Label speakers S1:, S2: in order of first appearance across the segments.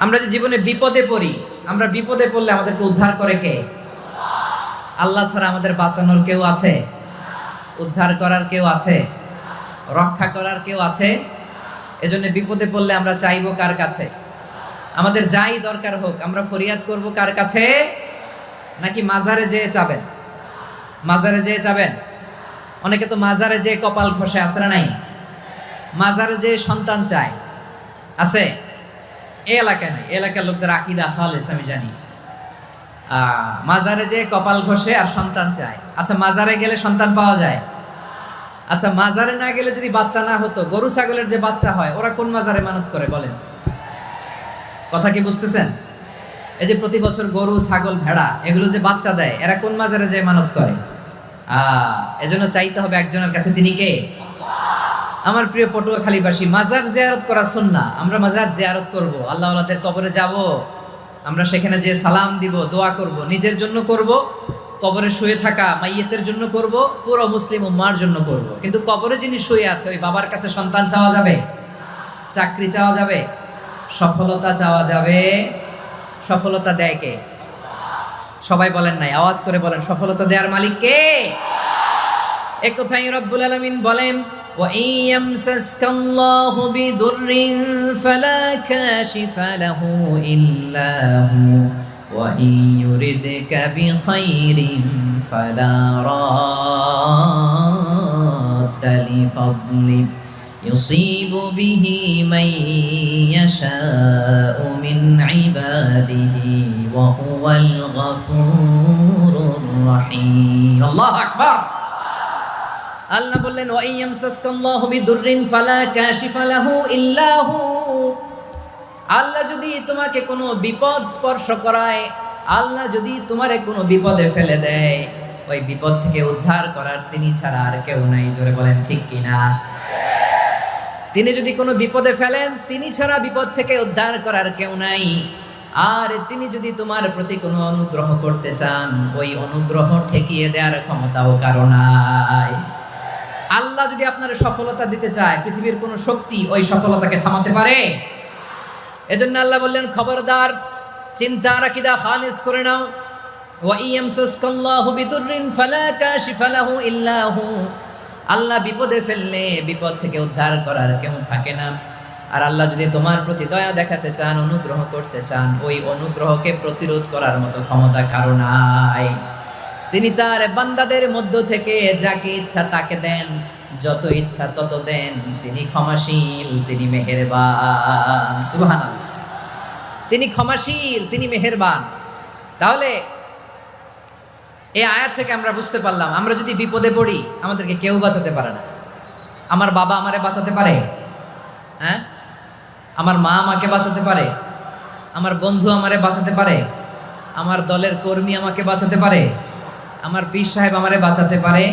S1: আমরা যে জীবনে বিপদে পড়ি, আমরা বিপদে পড়লে আমাদেরকে উদ্ধার করে কে? আল্লাহ ছাড়া আমাদের বাঁচানোর কেউ আছে? উদ্ধার করার কেউ আছে? রক্ষা করার কেউ আছে? এজন্য বিপদে পড়লে আমরা চাইবো কার কাছে? আমাদের যাই দরকার হোক আমরা ফরিয়াদ করব কার কাছে? নাকি মাজারে যেয়ে চাবেন? মাজারে যেয়ে চাবেন? অনেকে তো মাজারে যেয়ে কপাল ঘষে, আছে না নাই? মাজারে যেয়ে সন্তান চায়, আছে? এই এলাকায় নাই, এলাকার লোকদের আকীদা খালেস আমি জানি। মাজারে যেয়ে কপাল ঘষে আর সন্তান চায়। আচ্ছা, মাজারে গেলে সন্তান পাওয়া যায়? আচ্ছা, মাজারে না গেলে যদি বাচ্চা না হতো, গরু ছাগলের যে বাচ্চা হয় ওরা কোন মাজারে মানত করে বলেন? কথা কি বুঝতেছেন? এই যে প্রতি বছর গরু ছাগল ভেড়া এগুলো যে বাচ্চা দেয়, এরা কোন মাজারে যে মানত করে? এজন্য চাইতে হবে একজনের কাছে, তিনি কে? আমার প্রিয় পটুয়াখালীবাসী, মাজার জিয়ারত করা সুন্নাহ। আমরা মাজার জিয়ারত করব, আল্লাহ ওয়ালাদের কবরে যাব, আমরা সেখানে যে সালাম দিব, দোয়া করব, নিজের জন্য করব, কবরে শুয়ে থাকা মাইয়েতের জন্য করব, পুরো মুসলিম উম্মার জন্য করব। কিন্তু কবরে যিনি শুয়ে আছে ওই বাবার কাছে সন্তান চাওয়া যাবে? চাকরি চাওয়া যাবে? সফলতা চাওয়া যাবে? সফলতা দেয় কে? সবাই বলেন নাই, আওয়াজ করে বলেন, সফলতা দেওয়ার মালিক কে? এক কথাই রব্বুল আলামিন বলেন, وَإِن يَمْسَسْكَ اللَّهُ بِضُرٍّ فَلَا كَاشِفَ لَهُ إِلَّا هُوَ وَإِن يُرِدْكَ بِخَيْرٍ فَلَا رَادَّ لِفَضْلِهِ يُصِيبُ بِهِ مَن يَشَاءُ مِنْ عِبَادِهِ وَهُوَ الْغَفُورُ الرَّحِيمُ الله أكبر। আল্লাহ বললেন, ওয়া ইয়ামসাসকাল্লাহু বিদুররিন ফালা কাশিফা লাহু ইল্লা হু। আল্লাহ যদি তোমাকে কোনো বিপদ স্পর্শ করায়, আল্লাহ যদি তোমারে কোনো বিপদে ফেলে দেয়, ওই বিপদ থেকে উদ্ধার করার তিনি ছাড়া আর কেউ নাই। জোরে বলেন ঠিক কিনা? তিনি যদি কোনো বিপদে ফেলেন, তিনি ছাড়া বিপদ থেকে উদ্ধার করার কেউ নাই। আর তিনি যদি তোমার প্রতি কোনো অনুগ্রহ করতে চান, ওই অনুগ্রহ ঠেকিয়ে দেওয়ার ক্ষমতাও কারো নাই। আল্লাহ যদি আপনার সফলতা দিতে চায়, পৃথিবীর কোন শক্তি ওই সফলতাকে থামাতে পারে? এজন্য আল্লাহ বললেন, খবরদার, চিন্তার আকীদা খালিস করে নাও। ওয়া ইয়ামসাসকাল্লাহু বিদুররিন ফালা কাশিফা লাহু ইল্লা হু। আল্লাহ বিপদে ফেললে বিপদ থেকে উদ্ধার করার কেউ থাকে না। আর আল্লাহ যদি তোমার প্রতি দয়া দেখাতে চান, অনুগ্রহ করতে চান, ওই অনুগ্রহকে প্রতিরোধ করার মতো ক্ষমতা কারো নাই। তিনি তার বান্দাদের মধ্য থেকে যাকে ইচ্ছা তাকে দেন, যত ইচ্ছা তত দেন। তিনি ক্ষমাশীল, তিনি মেহেরবান। সুবহানাল্লাহ। তিনি ক্ষমাশীল, তিনি মেহেরবান। তাহলে এই আয়াত থেকে আমরা বুঝতে পারলাম, আমরা যদি বিপদে পড়ি আমাদেরকে কেউ বাঁচাতে পারে না। আমার বাবা আমারে বাঁচাতে পারে? হ্যাঁ? আমার মা আমাকে বাঁচাতে পারে? আমার বন্ধু আমারে বাঁচাতে পারে? আমার দলের কর্মী আমাকে বাঁচাতে পারে? আমার পীর সাহেব আমারে বাঁচাতে পারে?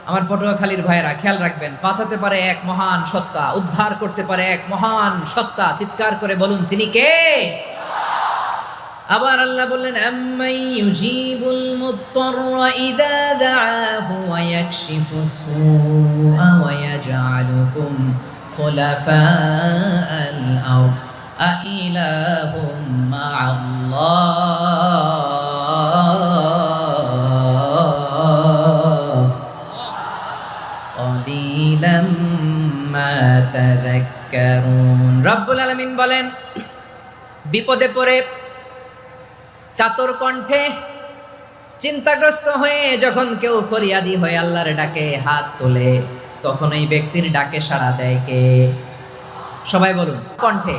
S1: আমার পটুয়াখালীর ভাইয়েরা খেয়াল রাখবেন, বাঁচাতে পারে এক মহান সত্তা, উদ্ধার করতে পারে এক মহান সত্তা। চিৎকার করে বলুন, তিনি কে? আবার আল্লাহ বললেন, আম্মান ইউজিবুল মুত্তাররা ইযা দাআহু ওয়া ইয়াকশিফুস সুআ ওয়া ইয়াজআলুকুম খুলাফাআল আরদ আইলাহুম মা'আল্লাহ ক্বালিলাম মা তাযাক্কারুন। রব্বুল আলামিন বলেন, বিপদে পড়ে কাতর কণ্ঠে চিন্তাগ্রস্ত হয়ে যখন কেউ ফরিয়াদি হয়ে আল্লাহর ডাকে হাত তোলে, তখন এই ব্যক্তির ডাকে সাড়া দেয় কে? সবাই বলুন। কণ্ঠে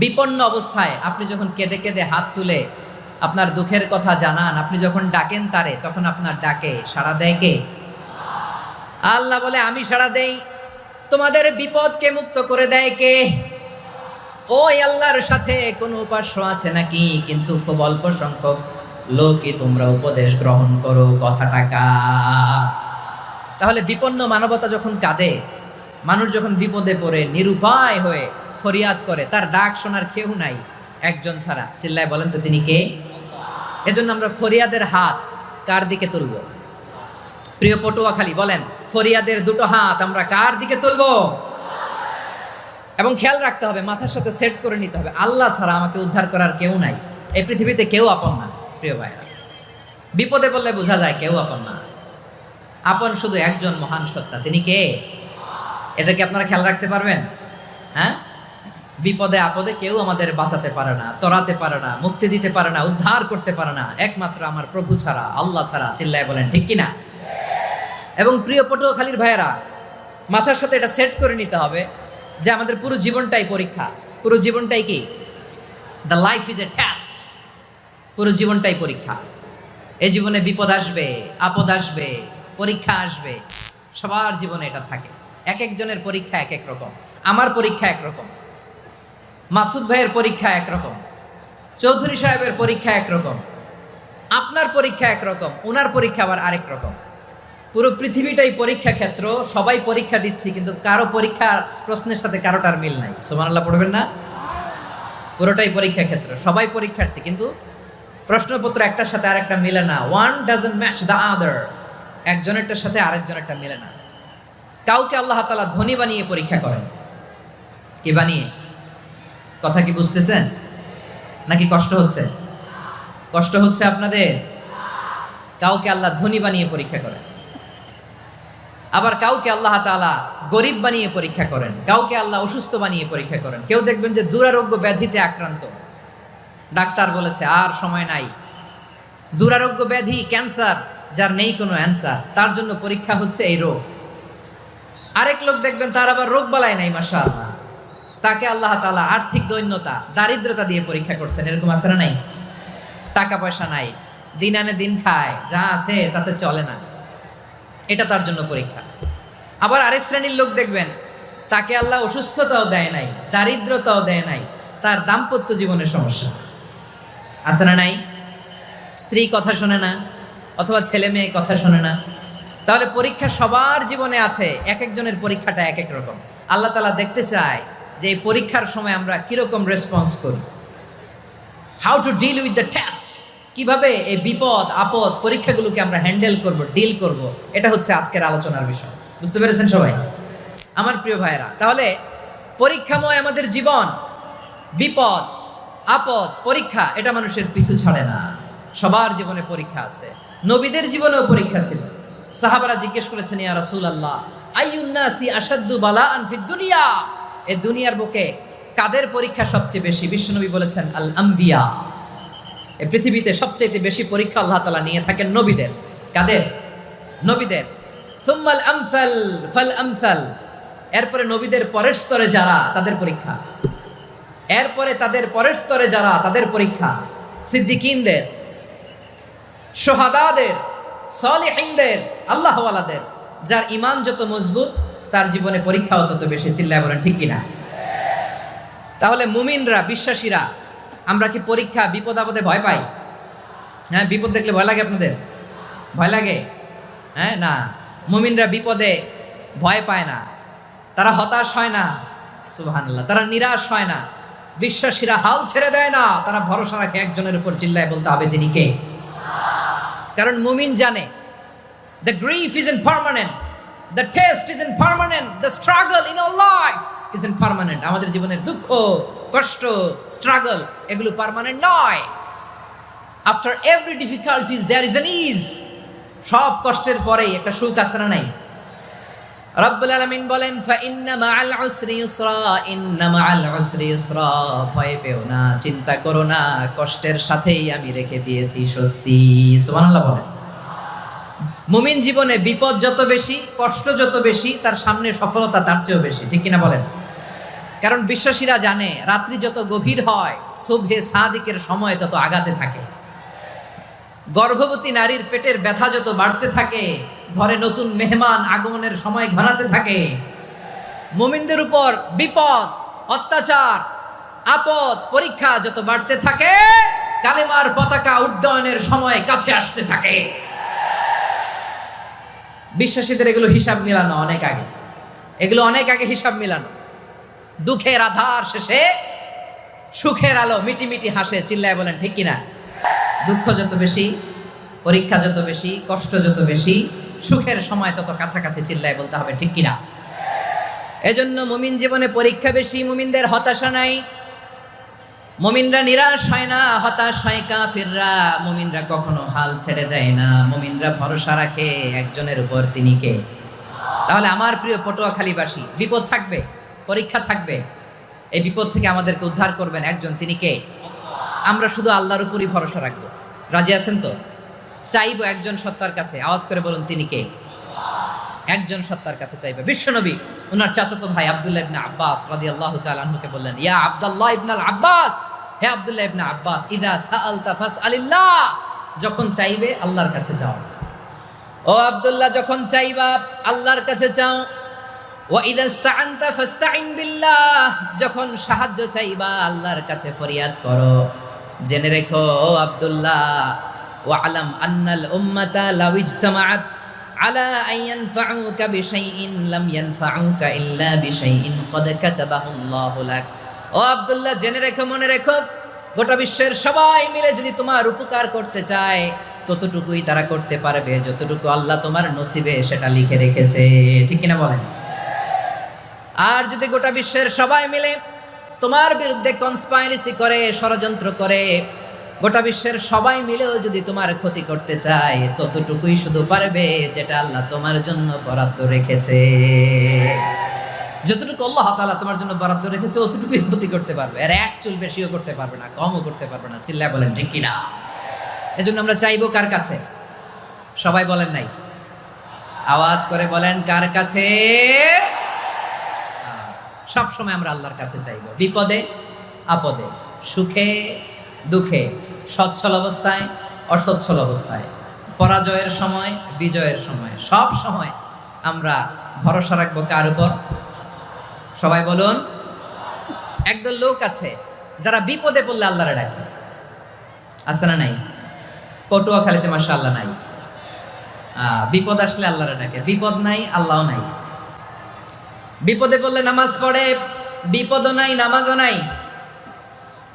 S1: বিপন্ন অবস্থায় আপনি যখন কেঁদে কেঁদে হাত তুলে আপনার দুঃখের কথা জানান, আপনি যখন ডাকেন তারে, তখন আপনার ডাকে সাড়া দেয় কে? আল্লাহ বলে, আমি সাড়া দেই। তোমাদের বিপদকে মুক্ত করে দেয় কে? ওই আল্লাহর সাথে কোন উপাস্য আছে নাকি? কিন্তু খুব অল্প সংখ্যক লোকই তোমরা উপদেশ গ্রহণ করো। কথাটা কার? তাহলে বিপন্ন মানবতা যখন কাঁদে, মানুষ যখন বিপদে পড়ে নিরুপায় হয়ে ফরিয়াদ করে, তার ডাক শোনার কেউ নাই একজন ছাড়া। চিল্লায় বলেন তো, তিনি কে? এজন্য আমরা ফরিয়াদের হাত কার দিকে তুলব? প্রিয় পটুয়াখালী বলেন, ফরিয়াদের দুটো হাত আমরা কার দিকে তুলব? এবং খেয়াল রাখতে হবে, মাথার সাথে সেট করে নিতে হবে, আল্লাহ ছাড়া আমাকে উদ্ধার করার কেউ নাই। এই পৃথিবীতে কেউ আপন না প্রিয় ভাইরা। বিপদে বললে বোঝা যায় কেউ আপন না। আপন শুধু একজন মহান সত্তা, তিনি কে? এটা কি আপনারা খেয়াল রাখতে পারবেন? হ্যাঁ, বিপদে আপদে কেউ আমাদের বাঁচাতে পারে না, তরাতে পারে না, মুক্তি দিতে পারে না, উদ্ধার করতে পারে না, একমাত্র আমার প্রভু ছাড়া, আল্লাহ ছাড়া। চিল্লায় বলেন ঠিক কিনা? এবং প্রিয় পটুয়াখালীর ভাইয়েরা, মাথার সাথে এটা সেট করে নিতে হবে যে আমাদের পুরো জীবনটাই পরীক্ষা। পুরো জীবনটাই কি? The life is a test. পুরো জীবনটাই পরীক্ষা। এই জীবনে বিপদ আসবে, আপদ আসবে, পরীক্ষা আসবে, সবার জীবনে এটা থাকে। এক একজনের পরীক্ষা এক এক রকম। আমার পরীক্ষা একরকম, মাসুদ ভাইয়ের পরীক্ষা একরকম, চৌধুরী সাহেবের পরীক্ষা একরকম, আপনার পরীক্ষা একরকম, ওনার পরীক্ষা আবার আরেক রকম। পুরো পৃথিবীটাই পরীক্ষা ক্ষেত্র, সবাই পরীক্ষা দিচ্ছি, কিন্তু কারো পরীক্ষা প্রশ্নের সাথে কারোটার মিল নাই। সুবহানাল্লাহ পড়বেন না? পুরোটাই পরীক্ষা ক্ষেত্র, সবাই পরীক্ষার্থী, কিন্তু প্রশ্নপত্র একটার সাথে আরেকটা মিলে না। One doesn't match the other. একজনেরটার সাথে আরেকজনেরটা মিলে না। কাউকে আল্লাহ তাআলা ধনী বানিয়ে পরীক্ষা করেন। কি বানিয়ে? কথা কি বুঝতেছেন নাকি কষ্ট হচ্ছে? কষ্ট হচ্ছে আপনাদের? কাউকে আল্লাহ ধনী বানিয়ে পরীক্ষা করেন, আবার কাউকে আল্লাহ তাআলা গরিব বানিয়ে পরীক্ষা করেন, কাউকে আল্লাহ অসুস্থ বানিয়ে পরীক্ষা করেন। কেউ দেখবেন যে দুরারোগ্য ব্যাধিতে আক্রান্ত, ডাক্তার বলেছে আর সময় নাই। দুরারোগ্য ব্যাধি, ক্যান্সার, যার নেই কোনো অ্যান্সার, তার জন্য পরীক্ষা হচ্ছে এই রোগ। আরেক লোক দেখবেন তার আবার রোগ বালাই নাই, মাশাআল্লাহ, তাকে আল্লাহ তাআলা আর্থিক দৈন্যতা, দারিদ্রতা দিয়ে পরীক্ষা করছেন। এরকম আছে না নাই? টাকা পয়সা নাই, দিন আনে দিন খায়, যা আছে তাতে চলে না, এটা তার জন্য পরীক্ষা। আবার আরেক শ্রেণীর লোক দেখবেন তাকে আল্লাহ অসুস্থতাও দেয় নাই, দারিদ্রতাও দেয় নাই, তার দাম্পত্য জীবনের সমস্যা। আছে না নাই? স্ত্রী কথা শোনে না, অথবা ছেলে মেয়ে কথা শোনে না। তাহলে পরীক্ষা সবার জীবনে আছে, এক একজনের পরীক্ষাটা এক এক রকম। আল্লাহ তাআলা দেখতে চায় যে এই পরীক্ষার সময় আমরা কিরকম রেসপন্স করি, how to deal with the test. কিভাবে এই বিপদ আপদ পরীক্ষাগুলোকে আমরা হ্যান্ডেল করব, ডিল করব, এটা হচ্ছে আজকের আলোচনার বিষয়। বুঝতে পেরেছেন সবাই আমার প্রিয় ভাইয়েরা? তাহলে পরীক্ষাময় আমাদের জীবন, বিপদ আপদ পরীক্ষা, এটা মানুষের পিছু ছাড়ে না। সবার জীবনে পরীক্ষা আছে। নবীদের জীবনেও পরীক্ষা ছিল। সাহাবারা জিজ্ঞেস করেছেন, ইয়া রাসূলুল্লাহ, আইয়ুন নাসি আশাদ্দু বালাআন ফিদ দুনিয়া, এই দুনিয়ার বুকে কাদের পরীক্ষা সবচেয়ে বেশি? বিশ্বনবী বলেছেন, আল আম্বিয়া। এই পৃথিবীতে সবচেয়ে বেশি পরীক্ষা আল্লাহ তাআলা নিয়ে থাকেন নবীদের। কাদের? নবীদের। সুম্মাল আমসাল ফাল আমসাল, এরপরে নবীদের পরের স্তরে যারা, তাদের পরীক্ষা। এরপরে তাদের পরের স্তরে যারা, তাদের পরীক্ষা। সিদ্দিকিনদের, শোহাদাদের, সলিহিনদের, আল্লাহওয়ালাদের। যার ঈমান যত মজবুত, তার জীবনে পরীক্ষাও তত বেশি। চিল্লায় বলেন ঠিক কিনা? তাহলে মুমিনরা, বিশ্বাসীরা, আমরা কি পরীক্ষা বিপদ আপদে ভয় পাই? হ্যাঁ, বিপদ দেখলে ভয় লাগে আপনাদের? ভয় লাগে? হ্যাঁ, না, মুমিনরা বিপদে ভয় পায় না, তারা হতাশ হয় না, সুবহানাল্লাহ, তারা নিরাশ হয় না। বিশ্বাসীরা হাল ছেড়ে দেয় না, তারা ভরসা রাখে একজনের উপর। চিল্লায় বলতে হবে তিনি কে? কারণ মুমিন জানে the grief isn't permanent, the test isn't permanent, the struggle in our life isn't permanent. আমাদের জীবনের দুঃখ, কষ্ট, স্ট্রাগল, এগুলো পার্মানেন্ট নয়। after every difficulties there is an ease. সব কষ্টের পরেই একটা সুখ আছে না নাই? রব্বুল আলামিন বলেন, ফা ইন্না মাআল উসরি ইউসরা, ইন্না মাআল উসরি ইউসরা, ভয় পেও না, চিন্তা করো না, কষ্টের সাথেই আমি রেখে দিয়েছি স্বস্তি। সুবহানাল্লাহ বলেন। মুমিন জীবনে বিপদ যত বেশি, কষ্ট যত বেশি, তার সামনে সফলতা তার চেয়েও বেশি। ঠিক কিনা বলেন? কারণ বিশ্বাসীরা জানে রাত্রি যত গভীর হয়, সুবহে সাদিকের সময় তত আগাতে থাকে। গর্ভবতী নারীর পেটের ব্যথা যত বাড়তে থাকে, ঘরে নতুন মেহমান আগমনের সময় ঘনাতে থাকে। মুমিনদের উপর বিপদ, অত্যাচার, আপদ, পরীক্ষা যত বাড়তে থাকে, কালেমার পতাকা উড্ডয়নের সময় কাছে আসতে থাকে। বিশ্বাসীদের এগুলো হিসাব মিলানো অনেক আগে, এগুলো অনেক আগে হিসাব মিলানো। দুঃখের আধার শেষে সুখের আলো মিটিমিটি হাসে। চিল্লায় বলেন ঠিক কিনা? দুঃখ যত বেশি, পরীক্ষা যত বেশি, কষ্ট যত বেশি, সুখের সময় তত কাছাকাছি। চিল্লায় বলতে হবে ঠিক কিনা? এজন্য মুমিন জীবনে পরীক্ষা বেশি, মুমিনদের হতাশা নাই, মুমিনরা নিরাশ হয় না, হতাশ হয় কাফিররা। মুমিনরা কখনো হাল ছেড়ে দেয় না, মুমিনরা ভরসা রাখে একজনের উপর, তিনি কে? তাহলে আমার প্রিয় পটুয়াখালীবাসী, বিপদ থাকবে, পরীক্ষা থাকবে, এই বিপদ থেকে আমাদেরকে উদ্ধার করবেন একজন, তিনি কে? আমরা শুধু আল্লাহর উপরই ভরসা রাখবো। রাজি আছেন তো? চাইবো একজন সত্তার কাছে, আওয়াজ করে বলুন তিনি কে? একজন সত্তার কাছে চাইবে। বিশ্বনবী ওনার চাচাতো ভাই আব্দুল্লাহ ইবনে আব্বাস রাদিয়াল্লাহু তাআলা আনহুকে বললেন, ইয়া আব্দুল্লাহ ইবনে আব্বাস, হে আব্দুল্লাহ ইবনে আব্বাস, ইদা সাআলতা ফাসআলিল্লাহ, যখন চাইবে আল্লাহর কাছে যাও। ও আব্দুল্লাহ, যখন চাইবা আল্লাহর কাছে চাও। ওয়া ইদা ইসতাআনতা ফাসতাইন বিল্লাহ, যখন সাহায্য চাইবা আল্লাহর কাছে ফরিয়াদ করো। জেনে রেখো ও আব্দুল্লাহ, ওয়া আলাম আন্নাল উম্মাতা লাউ ইজতামাআত আলা আন ইয়ানফাউকা বিশাইইন লাম ইয়ানফাউকা ইল্লা বিশাইইন ক্বাদ কাতাবাহু আল্লাহু লাক। ও আব্দুল্লাহ, জেনে রেখো, মনে রেখো, গোটা বিশ্বের সবাই মিলে যদি তোমার উপকার করতে চায় ততটুকুই তারা করতে পারবে যতটুকু আল্লাহ তোমার নসিবে সেটা লিখে রেখেছে। ঠিক কিনা বলেন? আর যদি গোটা বিশ্বের সবাই মিলে তোমার বিরুদ্ধে কনস্পাইরেসি করে, ষড়যন্ত্র করে, গোটা বিশ্বের সবাই মিলেও যদি তোমার ক্ষতি করতে চায় ততটুকুই শুধু পারবে যেটা আল্লাহ তোমার জন্য বরাদ্দ রেখেছে। যতটুকু আল্লাহ তাআলা তোমার জন্য বরাদ্দ রেখেছে অতটুকুই ক্ষতি করতে পারবে, আর এক চুল বেশিও করতে পারবে না, কমও করতে পারবে না। চিল্লায় বলেন ঠিক কিনা? এজন্য আমরা চাইবো কার কাছে? সবাই বলেন নাই, আওয়াজ করে বলেন কার কাছে? সব সময় আমরা আল্লাহর কাছে চাইবো, বিপদে আপদে, সুখে দুঃখে, সচ্ছল অবস্থায় অসচ্ছল অবস্থায়, পরাজয়ের সময় বিজয়ের সময়, সব সময় আমরা ভরসা রাখবো কার উপর? সবাই বলুন। একদল লোক আছে যারা বিপদে পড়লে আল্লাহরে ডাকে, আছে না নাই? পটুয়াখালীতে মাশাআল্লাহ নাই। বিপদ আসলে আল্লাহরে ডাকে, বিপদ নাই আল্লাহও নাই। বিপদে পড়লে নামাজ পড়ে, বিপদও নাই নামাজও নাই।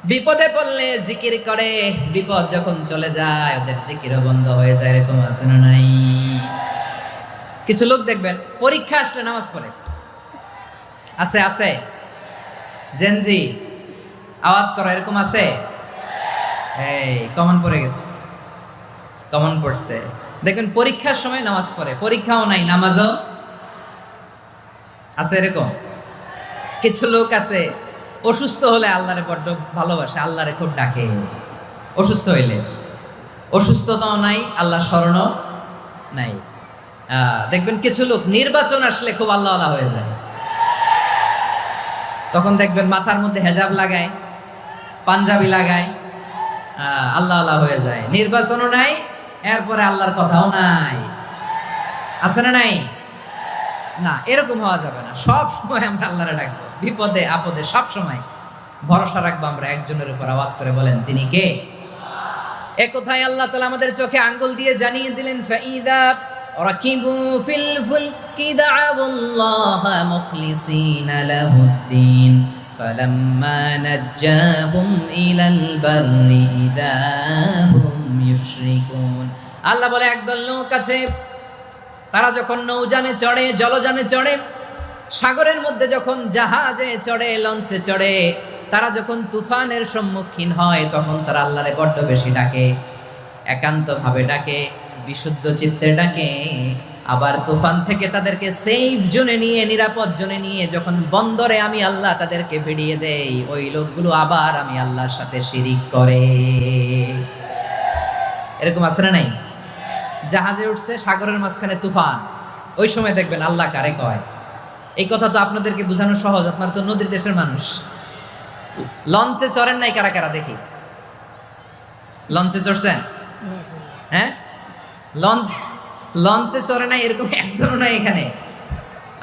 S1: বিপদে পড়লে জিকির করে, বিপদ যখন চলে যায় ওদের জিকিরও বন্ধ হয়ে যায়। এরকম আছে না নাই? কিছু লোক দেখবেন পরীক্ষা আসলে নামাজ পড়ে, আছে আছে? জেনজি আওয়াজ করো, এরকম আছে? এই কমন পড়ে গেছে, কমন পড়ছে। দেখবেন পরীক্ষার সময় নামাজ পড়ে, পরীক্ষাও নাই নামাজও আছে। এরকম কিছু লোক আছে অসুস্থ হলে আল্লাহরে বড্ড ভালোবাসে, আল্লাহরে খুব ডাকে। অসুস্থ হইলে অসুস্থতাও নাই, আল্লাহ স্মরণও নাই। দেখবেন কিছু লোক নির্বাচন আসলে খুব আল্লাহওয়ালা হয়ে যায়, তখন দেখবেন মাথার মধ্যে হেজাব লাগায়, পাঞ্জাবি লাগায়, আল্লাহওয়ালা হয়ে যায়। নির্বাচনও নাই, এরপরে আল্লাহর কথাও নাই। আছে না নাই? না, এরকম হওয়া যাবে না। সব সময় আমরা আল্লাহরে ডাকবো, বিপদে আপদে সব সময় ভরসা রাখবো আমরা একজনের উপর। আওয়াজ করে বলেন তিনি কে? এ কথাই আল্লাহ তাআলা আমাদের চোখে আঙ্গুল দিয়ে জানিয়ে দিলেন, ফাইদা রাকিবু ফিল ফুলকি দা'আউল্লাহা মুখলিসিনা লাহুদ্দিন ফালাম্মা নাজ্জাহুম ইলাল বাররি ইযা হুম ইউশরিকুন। আল্লাহ বলে একদল লোক আছে, তারা যখন নৌযানে চড়ে, জলযানে চড়ে, সাগরের মধ্যে যখন জাহাজে চড়ে, লঞ্চে চড়ে, তারা যখন তুফানের সম্মুখীন হয় তখন তারা আল্লাহরে বড্ড বেশি ডাকে, একান্তভাবে ডাকে, বিশুদ্ধ চিত্তে ডাকে। আবার তুফান থেকে তাদেরকে সেফ জোনে নিয়ে, নিরাপদ জোনে নিয়ে যখন বন্দরে আমি আল্লাহ তাদেরকে ভিড়িয়ে দেই, ওই লোকগুলো আবার আমি আল্লাহর সাথে শিরিক করে। এরকম আছে না নাই? জাহাজে উঠছে, সাগরের মাঝখানে তুফান, ওই সময় দেখবেন আল্লাহ কারে কয়। এই কথা তো আপনাদেরকে বোঝানো সহজ, আপনারা তো নদীর দেশের মানুষ। লঞ্চে চড়েন নাই কারা কারা? দেখি, লঞ্চে চড়ছেন? হ্যাঁ, লঞ্চে চড়ে নাই এরকম একজনও নাই এখানে।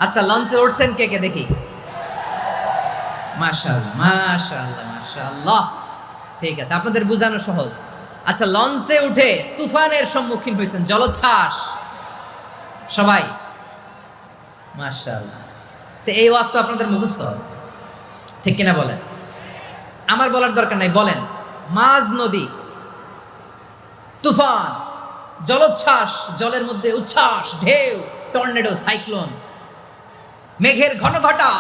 S1: আচ্ছা, লঞ্চে উঠছেন কে কে? দেখি। মাশাআল্লাহ মাশাআল্লাহ মাশাআল্লাহ, ঠিক আছে, আপনাদের বোঝানো সহজ। আচ্ছা, লঞ্চে উঠে তুফানের সম্মুখীন হয়েছেন, জলোচ্ছ্বাস সবাই, মাশাআল্লাহ। তো এই ওয়াজ তো আপনাদের মুখস্থ হবে, ঠিক কিনা বলেন? আমার বলার দরকার নাই, বলেন। মাঝ নদী, তুফান, জলোচ্ছ্বাস, জলের মধ্যে উচ্ছ্বাস, ঢেউ, টর্নেডো, সাইক্লোন, মেঘের ঘন ঘটা,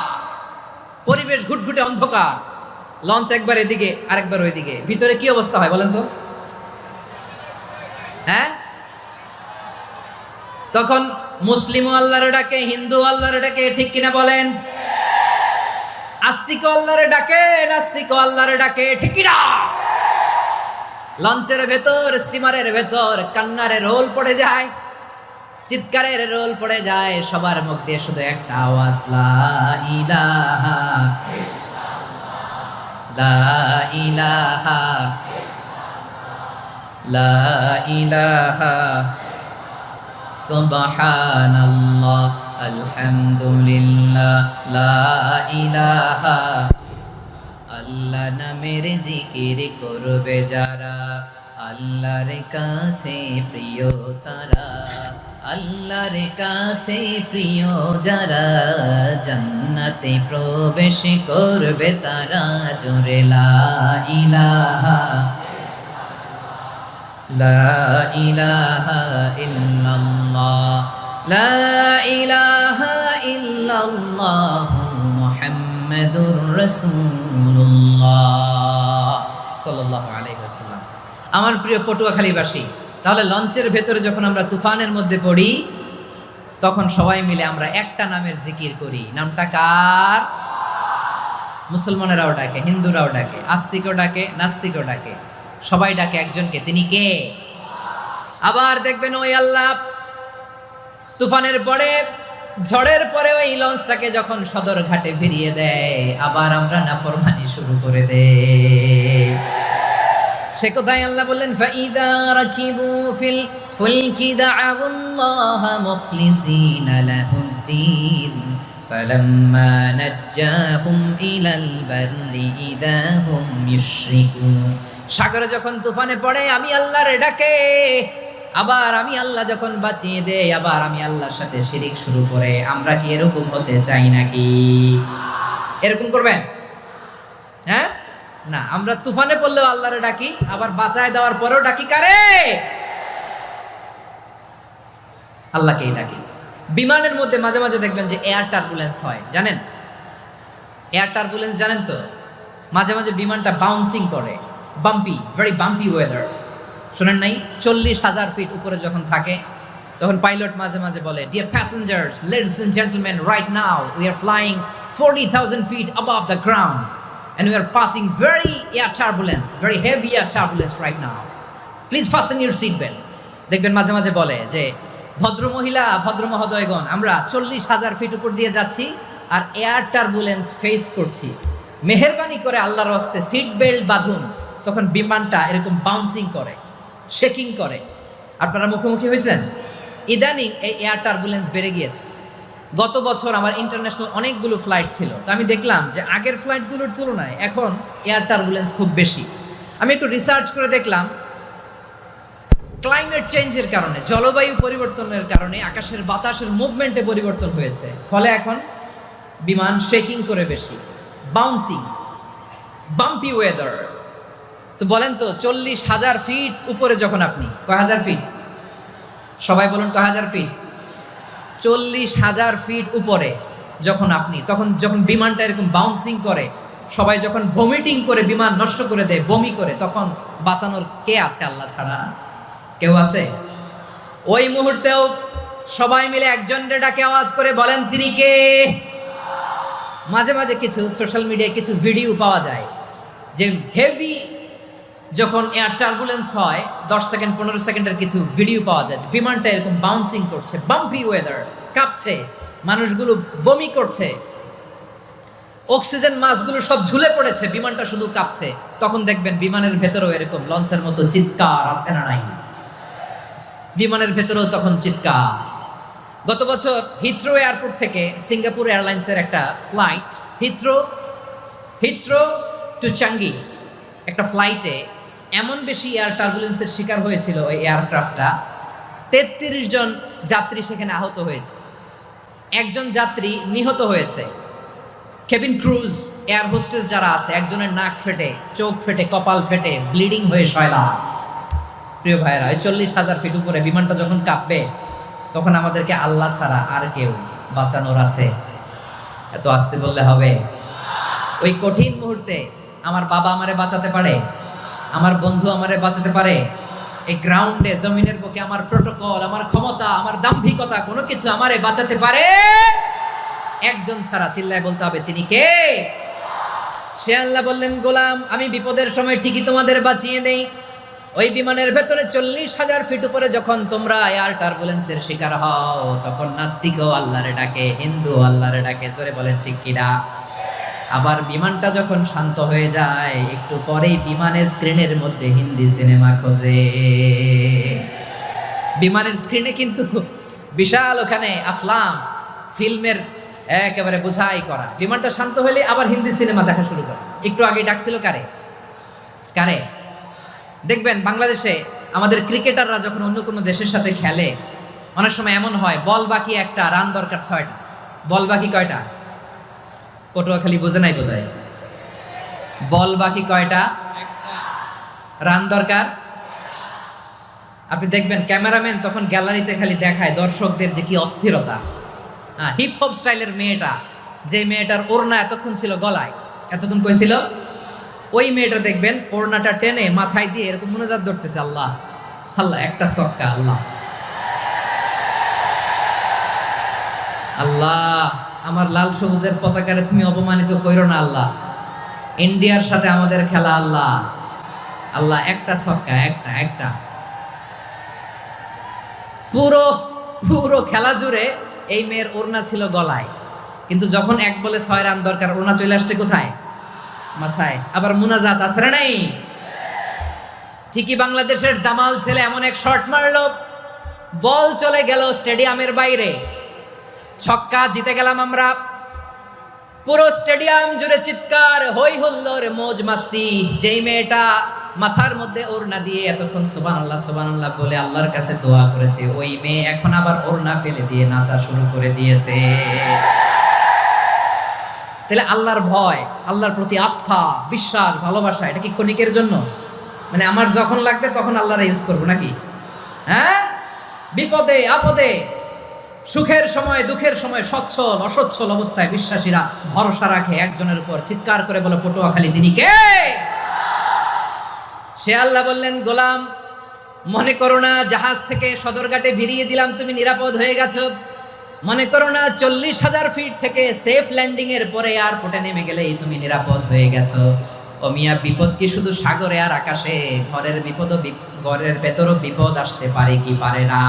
S1: পরিবেশ ঘুটঘুটে অন্ধকার, লঞ্চ একবার এদিকে আরেকবার ওইদিকে, ভিতরে কি অবস্থা হয় বলেন তো? হ্যাঁ, তখন মুসলিম আল্লাহরে ডাকে, হিন্দু আল্লাহরে ডাকে, ঠিক কিনা বলেন? আস্তিক আল্লাহরে ডাকে, নাস্তিক আল্লাহরে ডাকে, ঠিক কিনা? লঞ্চের ভেতর, স্টিমারের ভেতর কান্নারে রোল পড়ে যায়, চিৎকারের রোল পড়ে যায়, সবার মুখ দিয়ে শুধু একটা আওয়াজ, লা ইলাহা লা ইলাহা লা ইলাহা সুবহানাল্লাহ আলহামদুলিল্লাহ লা ইলাহা। আল্লাহ নামের জিকির করবে যারা, আল্লাহর কাছে প্রিয় তারা, আল্লাহর কাছে প্রিয় যারা, জান্নাতে প্রবেশ করবে তারা, জোরে লা ইলাহা লা ইলাহা ইল্লাল্লাহ লা ইলাহা ইল্লাল্লাহ মুহাম্মাদুর রাসূলুল্লাহ সাল্লাল্লাহু আলাইহি ওয়াসাল্লাম। আমার প্রিয় পটুয়াখালীবাসী, তাহলে লঞ্চের ভেতরে যখন আমরা তুফানের মধ্যে পড়ি, তখন সবাই মিলে আমরা একটা নামের জিকির করি। নামটা কার? মুসলমানেরাও ডাকে, হিন্দুরাও ডাকে, আস্তিকও ডাকে, নাস্তিকও ডাকে, সবাই ডাকে একজনকে, তিনি কে? আবার দেখবেন ওই আল্লাহ তুফানের পরে, ঝড়ের পরে ওই লঞ্চটাকে যখন সদর ঘাটে ফিরিয়ে দেয়, আবার আমরা নাফরমানি শুরু করে দেই। সে কোথায় আল্লাহ বললেন, ফাইদা রাকিবু ফিল ফুলকি দা'আউল্লাহ মুখলিসিনা লাহুদ্দিন ফালাম্মা নাজ্জাহুম ইলাল বাররি ইযা হুম ইউশরিকুন। সাগরে যখন তুফানে পড়ে আমি আল্লাহর ডাকে, আবার আমি আল্লাহ যখন বাঁচিয়ে দেই, আবার আমি আল্লাহর সাথে শিরিক শুরু করে। আমরা কি এরকম হতে চাই নাকি? এরকম করবেন? হ্যাঁ না, আমরা তুফানে পড়লেও আল্লাহরে ডাকি, আবার বাঁচায় দেওয়ার পরেও ডাকি কারে? আল্লাহকেই ডাকি। বিমানের মধ্যে মাঝে মাঝে দেখবেন যে এয়ার টার্বুলেন্স হয়, জানেন? এয়ার টার্বুলেন্স জানেন তো? মাঝে মাঝে বিমানটা বাউন্সিং করে, বাম্পি, ভেরি বাম্পি ওয়েদার। শোনেন নাই? 40,000 ফিট উপরে যখন থাকে, তখন পাইলট মাঝে মাঝে বলে, dear passengers, ladies and gentleman, right now we are flying 40,000 feet above the ground and we are passing very air turbulence, very heavy air turbulence right now. Please fasten your seat belt. দেখবেন মাঝে মাঝে বলে যে, ভদ্র মহিলা, ভদ্র মহোদয়গণ, আমরা 40,000 ফিট উপর দিয়ে যাচ্ছি আর এয়ার টার্বুলেন্স ফেস করছি, মেহেরবানি করে আল্লাহর হস্তে সিট বেল্ট বাঁধুন। তখন বিমানটা এরকম বাউন্সিং করে, শেকিং করে। আপনারা মুখোমুখি হয়েছেন? ইদানিং এই এয়ার টার্বুলেন্স বেড়ে গিয়েছে। গত বছর আমার ইন্টারন্যাশনাল অনেকগুলো ফ্লাইট ছিল, তো আমি দেখলাম যে আগের ফ্লাইটগুলোর তুলনায় এখন এয়ার টার্বুলেন্স খুব বেশি। আমি একটু রিসার্চ করে দেখলাম, ক্লাইমেট চেঞ্জের কারণে, জলবায়ু পরিবর্তনের কারণে আকাশের বাতাসের মুভমেন্টে পরিবর্তন হয়েছে, ফলে এখন বিমান শেকিং করে বেশি, বাউন্সিং, বাম্পি ওয়েদার। তো বলেন তো, 40,000 ফিট উপরে যখন আপনি, কয় হাজার ফিট? সবাই বলুন কয় হাজার ফিট? 40,000 ফিট উপরে যখন আপনি, তখন যখন বিমানটা এরকম বাউন্সিং করে, সবাই যখন ভমিটিং করে বিমান নষ্ট করে দেয়, বমি করে, তখন বাঁচানোর কে আছে আল্লাহ ছাড়া? কেউ আছে? ওই মুহূর্তেও সবাই মিলে একজনের ডাকে আওয়াজ করে বলেন, তিনি কে? মাঝে মাঝে কিছু সোশ্যাল মিডিয়ায় কিছু ভিডিও পাওয়া যায় যে হেভি যখন এয়ার টার্বুলেন্স হয়, 10 সেকেন্ড 15 সেকেন্ডের কিছু ভিডিও পাওয়া যায়, বিমানটা এরকম বাউন্সিং করছে, বাম্পি ওয়েদার, কাঁপছে, মানুষগুলো বমি করছে, অক্সিজেন মাস্কগুলো সব ঝুলে পড়েছে, বিমানটা শুধু কাঁপছে। তখন দেখবেন বিমানের ভেতরেও এরকম লঞ্চের মতো চিৎকার আছে না নাই? বিমানের ভেতরেও তখন চিৎকার। গত বছর হিথ্রো এয়ারপোর্ট থেকে সিঙ্গাপুর এয়ারলাইন্সের একটা ফ্লাইট, হিথ্রো টু চাঙ্গি, একটা ফ্লাইটে এমন বেশি এয়ার টার্বুলেন্সের শিকার হয়েছিল ওই এয়ারক্রাফটটা, 33 জন যাত্রী সেখানে আহত হয়েছে, একজন যাত্রী নিহত হয়েছে। কেবিন ক্রুজ, এয়ার হোস্টেস যারা আছে, একজনের নাক ফেটে, চোখ ফেটে, কপাল ফেটে, ব্লিডিং হয়ে শয়লা। প্রিয় ভাইয়েরা, 40,000 ফিট উপরে বিমানটা যখন কাঁপবে, তখন আমাদেরকে আল্লাহ ছাড়া আর কেউ বাঁচানোর আছে? এত আস্তে বললে হবে? ওই কঠিন মুহূর্তে আমার বাবা আমারে বাঁচাতে পারে, আমার বন্ধু আমারে বাঁচাতে পারে। এই গ্রাউন্ডে, জমিনের বুকে আমার প্রোটোকল, আমার ক্ষমতা, আমার দাম্ভিকতা, কোনো কিছু আমারে বাঁচাতে পারে একজন ছাড়া। চিল্লায় বলতে হবে, তিনি কে? সে আল্লাহ বললেন, গোলাম আমি বিপদের সময় ঠিকই তোমাদের বাঁচিয়ে দেই। ওই বিমানের ভেতরে 40,000 ফিট উপরে যখন তোমরা এয়ার টার্বুলেন্সের শিকার হও, তখন নাস্তিকও আল্লাহরে ডাকে, হিন্দু আল্লাহরে ডাকে। জোরে বলেন ঠিক কিনা? আবার বিমানটা যখন শান্ত হয়ে যায়, একটু পরেই বিমানের স্ক্রিনের মধ্যে হিন্দি সিনেমা খোঁজে। বিমানের স্ক্রিনে কিন্তু বিশাল ওখানে আফলাম ফিল্মের একেবারে বোঝাই করা। বিমানটা শান্ত হলে আবার হিন্দি সিনেমা দেখা শুরু করে। একটু আগে ডাকছিল কারে? কারে? দেখবেন বাংলাদেশে আমাদের ক্রিকেটাররা যখন অন্য কোনো দেশের সাথে খেলে, অনেক সময় এমন হয় বল বাকি একটা, রান দরকার 6টা। বল বাকি কয়টা? পটুয়াখালী বোঝে নাই বোধহয়। বল বাকি কয়টা? রান দরকার। আপনি দেখবেন ক্যামেরাম্যান তখন গ্যালারিতে খালি দেখায় দর্শকদের যে কি অস্থিরতা। হিপ হপ স্টাইলের মেয়েটা, যে মেয়েটার ওড়না এতক্ষণ ছিল গলায়, এতক্ষণ কই ছিল, ওই মেয়েটা দেখবেন ওড়নাটা টেনে মাথায় দিয়ে এরকম মুনাজাত ধরতেছে, আল্লাহ আল্লাহ, একটা ছক্কা, আল্লাহ আল্লাহ, আমার লাল সবুজের পতাকারে তুমি অপমানিত কইরো না আল্লাহ, ইন্ডিয়ার সাথে আমাদের খেলা আল্লাহ আল্লাহ, একটা ছক্কা, একটা একটা। পুরো পুরো খেলা জুড়ে এই মেয়ের ওড়না ছিল গলায়, কিন্তু যখন 1 বলে 6 রান দরকার, ওড়না চলে আসছে কোথায়? মাথায়। আবার মুনাজাত আছে না নাই? ঠিকই বাংলাদেশের দামাল ছেলে এমন এক শট মারলো, বল চলে গেল স্টেডিয়ামের বাইরে, ছক্কা, জিতে গেলাম আমরা। পুরো স্টেডিয়াম জুড়ে চিৎকার, হই হুল্লোড়, মৌজ মাস্তি। যেই মেয়েটা মাথার মধ্যে ওড়না দিয়ে এতক্ষণ সুবহানাল্লাহ সুবহানাল্লাহ বলে আল্লাহর কাছে দোয়া করেছে, ওই মেয়ে এখন আবার ওড়না ফেলে দিয়ে নাচা শুরু করে দিয়েছে। তাহলে আল্লাহর ভয়, আল্লাহর প্রতি আস্থা, বিশ্বাস, ভালোবাসা, এটা কি ক্ষণিকের জন্য? মানে আমার যখন লাগবে তখন আল্লাহরে ইউজ করবো নাকি? হ্যাঁ, বিপদে আপদে, সুখের সময় দুঃখের সময়, সচ্ছল অসচ্ছল অবস্থায় বিশ্বাসীরা ভরসা রাখে একজনের উপর। চিৎকার করে বলে, পটুয়াখালী তিনি কে? সে আল্লাহ বললেন, গোলাম মনে করো না জাহাজ থেকে সদরঘাটে ভিড়িয়ে দিলাম, তুমি নিরাপদ হয়ে গেছো। মনে করো না 40,000 ফিট থেকে সেফ ল্যান্ডিং এর পরে এয়ারপোর্টে নেমে গেলেই তুমি নিরাপদ হয়ে গেছো। ও মিয়া, বিপদ কি শুধু সাগরে আর আকাশে? ঘরের বিপদও, ঘরের ভেতরও বিপদ আসতে পারে কি পারে না?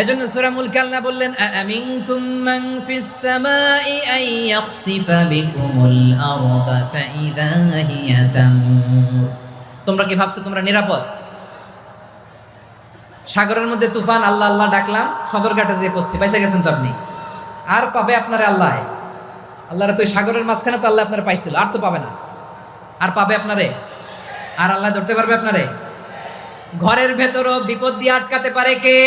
S1: এজন্য সূরা মুলক আল্লাহ বললেন, আমিনতুম মান ফিস সামাই আন ইয়াখসিফা বিকুমুল আরদা ফাইযা হিয়া তামুর। তোমরা কি ভাবছো তোমরা নিরাপদ? সাগরের মধ্যে তুফান, আল্লাহ আল্লাহ ডাকলাম, সদরঘাটে যেয়ে পড়ছি, পাইসা গেছেন তো আপনি। আর পাবে আপনারা আল্লাহ? আল্লাহরা তো সাগরের মাঝখানে তো আল্লাহ আপনারা পাইছিল, আর তো পাবে না। আর পাবে আপনারে? আর আল্লাহ ধরতে পারবে আপনারে? ঘরের ভেতরও বিপদ দিয়ে আটকাতে পারে কে?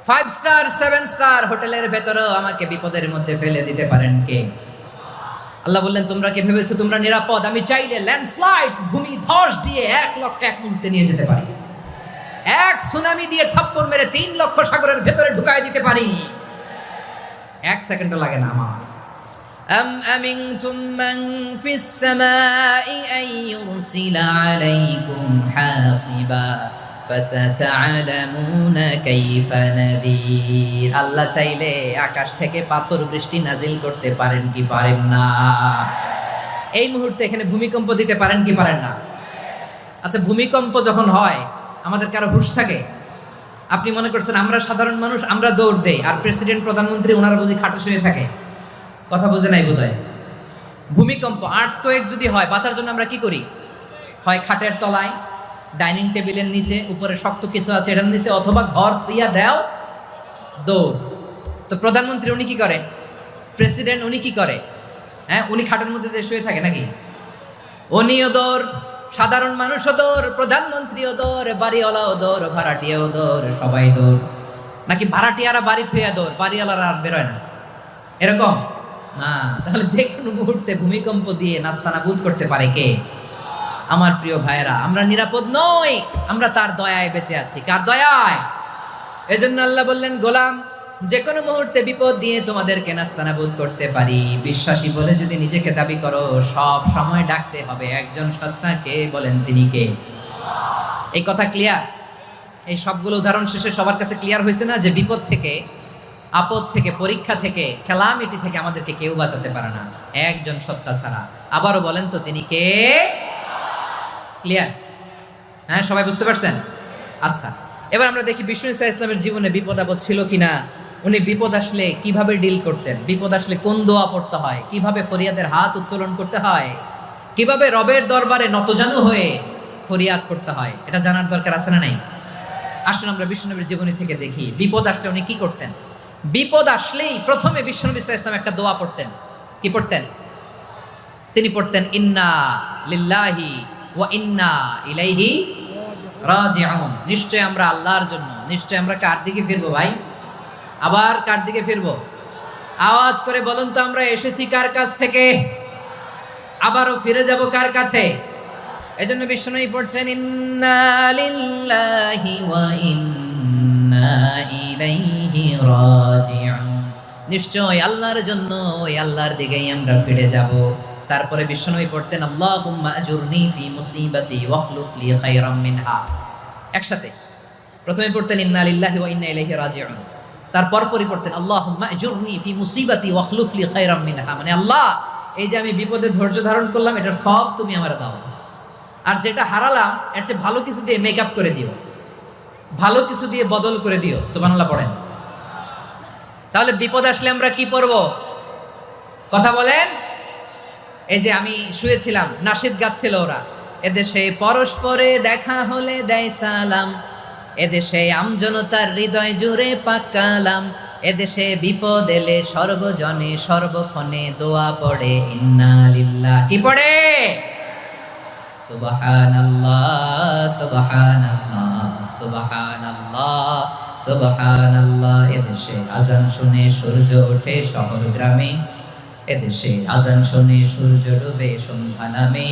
S1: 5 স্টার 7 স্টার হোটেলের ভেতরেও আমাকে বিপদের মধ্যে ফেলে দিতে পারেন কে? আল্লাহ বললেন, তোমরা কি ভেবেছো তোমরা নিরাপদ? আমি চাইলে ল্যান্ডস্লাইডস, ভূমি ধস দিয়ে 1 লক্ষ 1 মুহূর্তে নিয়ে যেতে পারি। 1 সুনামি দিয়ে থাপ্পড় মেরে 3 লক্ষ সাগরের ভেতরে ঢুকায় দিতে পারি। 1 সেকেন্ডও লাগে না আমার। আম আমিনতুম মান ফিস সামাই আন ইউরসিলা আলাইকুম হাসিবা ফাসাতা'লামুনা কাইফা নাযীর। আল্লাহ চাইলে আকাশ থেকে পাথর বৃষ্টি নাজিল করতে পারেন কি পারেন না? এই মুহূর্তে এখানে ভূমিকম্প দিতে পারেন কি পারেন না? আচ্ছা, ভূমিকম্প যখন হয় আমাদের কারো হুঁশ থাকে? আপনি মনে করছেন আমরা সাধারণ মানুষ, আমরা দৌড় দেই, আর প্রেসিডেন্ট প্রধানমন্ত্রী ওনারা বুঝি খাটে শুয়ে থাকে? কথা বুঝে নাই বোধহয়। ভূমিকম্প, আর্থকোয়েক যদি হয়, বাঁচার জন্য আমরা কি করি? হয় খাটের তলায়, ডাইনিং টেবিলের নিচে, উপরে শক্ত কিছু আছে এটার নিচে, অথবা ঘর থইয়া দেও, দৌড়। তো প্রধানমন্ত্রী উনি কি করে? প্রেসিডেন্ট উনি কি করে? হ্যাঁ, উনি খাটের মধ্যে যে শুয়ে থাকে নাকি? উনিও দৌড়, সাধারণ মানুষও দৌড়, প্রধানমন্ত্রীও দৌড়, বাড়িওয়ালাও দৌড়, ভাড়াটিয়াও দৌড়, সবাই দৌড়। নাকি ভাড়াটিয়ারা বাড়ি থইয়া দৌড়, বাড়িওয়ালারা আর বেরোয় না? এরকম না। তাহলে যে কোনো মুহূর্তে ভূমিকম্প দিয়ে নাস্তানাবুদ করতে পারে কে? আমার প্রিয় ভাইয়েরা, আমরা নিরাপদ নই, আমরা তার দয়ায় বেঁচে আছি। কার দয়ায়? এজন্য আল্লাহ বললেন, গোলাম যে কোনো মুহূর্তে বিপদ দিয়ে তোমাদেরকে নাস্তানাবুদ করতে পারি। বিশ্বাসী বলে যদি নিজেকে দাবি করো, সব সময় ডাকতে হবে একজন সত্তাকে। বলেন তিনি কে? এই কথা ক্লিয়ার? এই সবগুলো উদাহরণ শেষে সবার কাছে ক্লিয়ার হয়েছে না যে বিপদ থেকে, আপদ থেকে, পরীক্ষা থেকে, ক্যালামিটি থেকে আমাদেরকে কেউ বাঁচাতে পারে না একজন সত্তা ছাড়া। আবারও বলেন তো তিনি কে? ক্লিয়ার? হ্যাঁ, সবাই বুঝতে পারছেন? আচ্ছা, এবার আমরা দেখি বিষ্ণু ঈসা ইসলামের জীবনে বিপদ আপদ ছিল কিনা। উনি বিপদ আসলে কিভাবে ডিল করতেন, বিপদ আসলে কোন দোয়া পড়তে হয়, কিভাবে ফরিয়াদের হাত উত্তোলন করতে হয়, কিভাবে রবের দরবারে নতজানু হয়ে ফরিয়াদ করতে হয়, এটা জানার দরকার আছে না নাই? আসুন আমরা বিষ্ণুনবীর জীবনী থেকে দেখি বিপদ আসলে উনি কি করতেন। বিপদ আসলেই প্রথমে বিষ্ণু ঈসা ইসলাম একটা দোয়া পড়তেন। কি পড়তেন? তিনি পড়তেন ইন্না লিল্লাহি ওয়া ইন্না ইলাইহি রাজিউন। নিশ্চয় আমরা আল্লাহর জন্য, নিশ্চয় আমরা কার দিকে ফিরবো ভাই? আবার কার দিকে ফিরবো? আওয়াজ করে বলুন তো, আমরা এসেছি কার কাছ থেকে, আবারও ফিরে যাব কার কাছে? এজন্য বিষ্ণুই পড়ছেন ইন্না লিল্লাহি ওয়া ইন্না ইলাইহি রাজিউন। নিশ্চয় আল্লাহর জন্য, ওই আল্লাহর দিকেই আমরা ফিরে যাব। তারপরে বিষ্ণুই পড়তেন আল্লাহুম্মা আজুরনি ফি মুসিবাতি ওয়াখলুফ লি খায়রাম মিনহা। একসাথে প্রথমে পড়তেন ইন্না লিল্লাহি ওয়া ইন্না ইলাইহি রাজিউন, তারপর পড়তেন আল্লাহুম্মা আজুরনি ফি মুসিবাতি ওয়াখলুফ লি খায়রাম মিনহা। মানে আল্লাহ, এই যে আমি বিপদে ধৈর্য ধারণ করলাম, এটার সব তুমি আমারে দাও, আর যেটা হারালাম এর চেয়ে ভালো কিছু দিয়ে মেকআপ করে দিও, ভালো কিছু দিয়ে বদল করে দিও। সুবহানাল্লাহ পড়েন। তাহলে বিপদ আসলে আমরা কি পড়ব? কথা বলেন। এই যে আমি শুয়েছিলাম, নাশিদ গাচ্ছিল ওরা, এদেশে পরস্পরে দেখা হলে দেয় সালাম, এদেশে আমজনতার হৃদয় জুড়ে পাকালাম, এদেশে বিপদ এলে সর্বজনে সর্বক্ষণে দোয়া পড়ে ইন্না লিল্লাহ। কি পড়ে? সুবহানাল্লাহ সুবহানাল্লাহ সুবহানাল্লাহ সুবহানাল্লাহ। এদেশে আজান শুনে সূর্য ওঠে শহর গ্রামে, এদেশে আজান শুনে সূর্য ডুবে সন্ধ্যা নামে,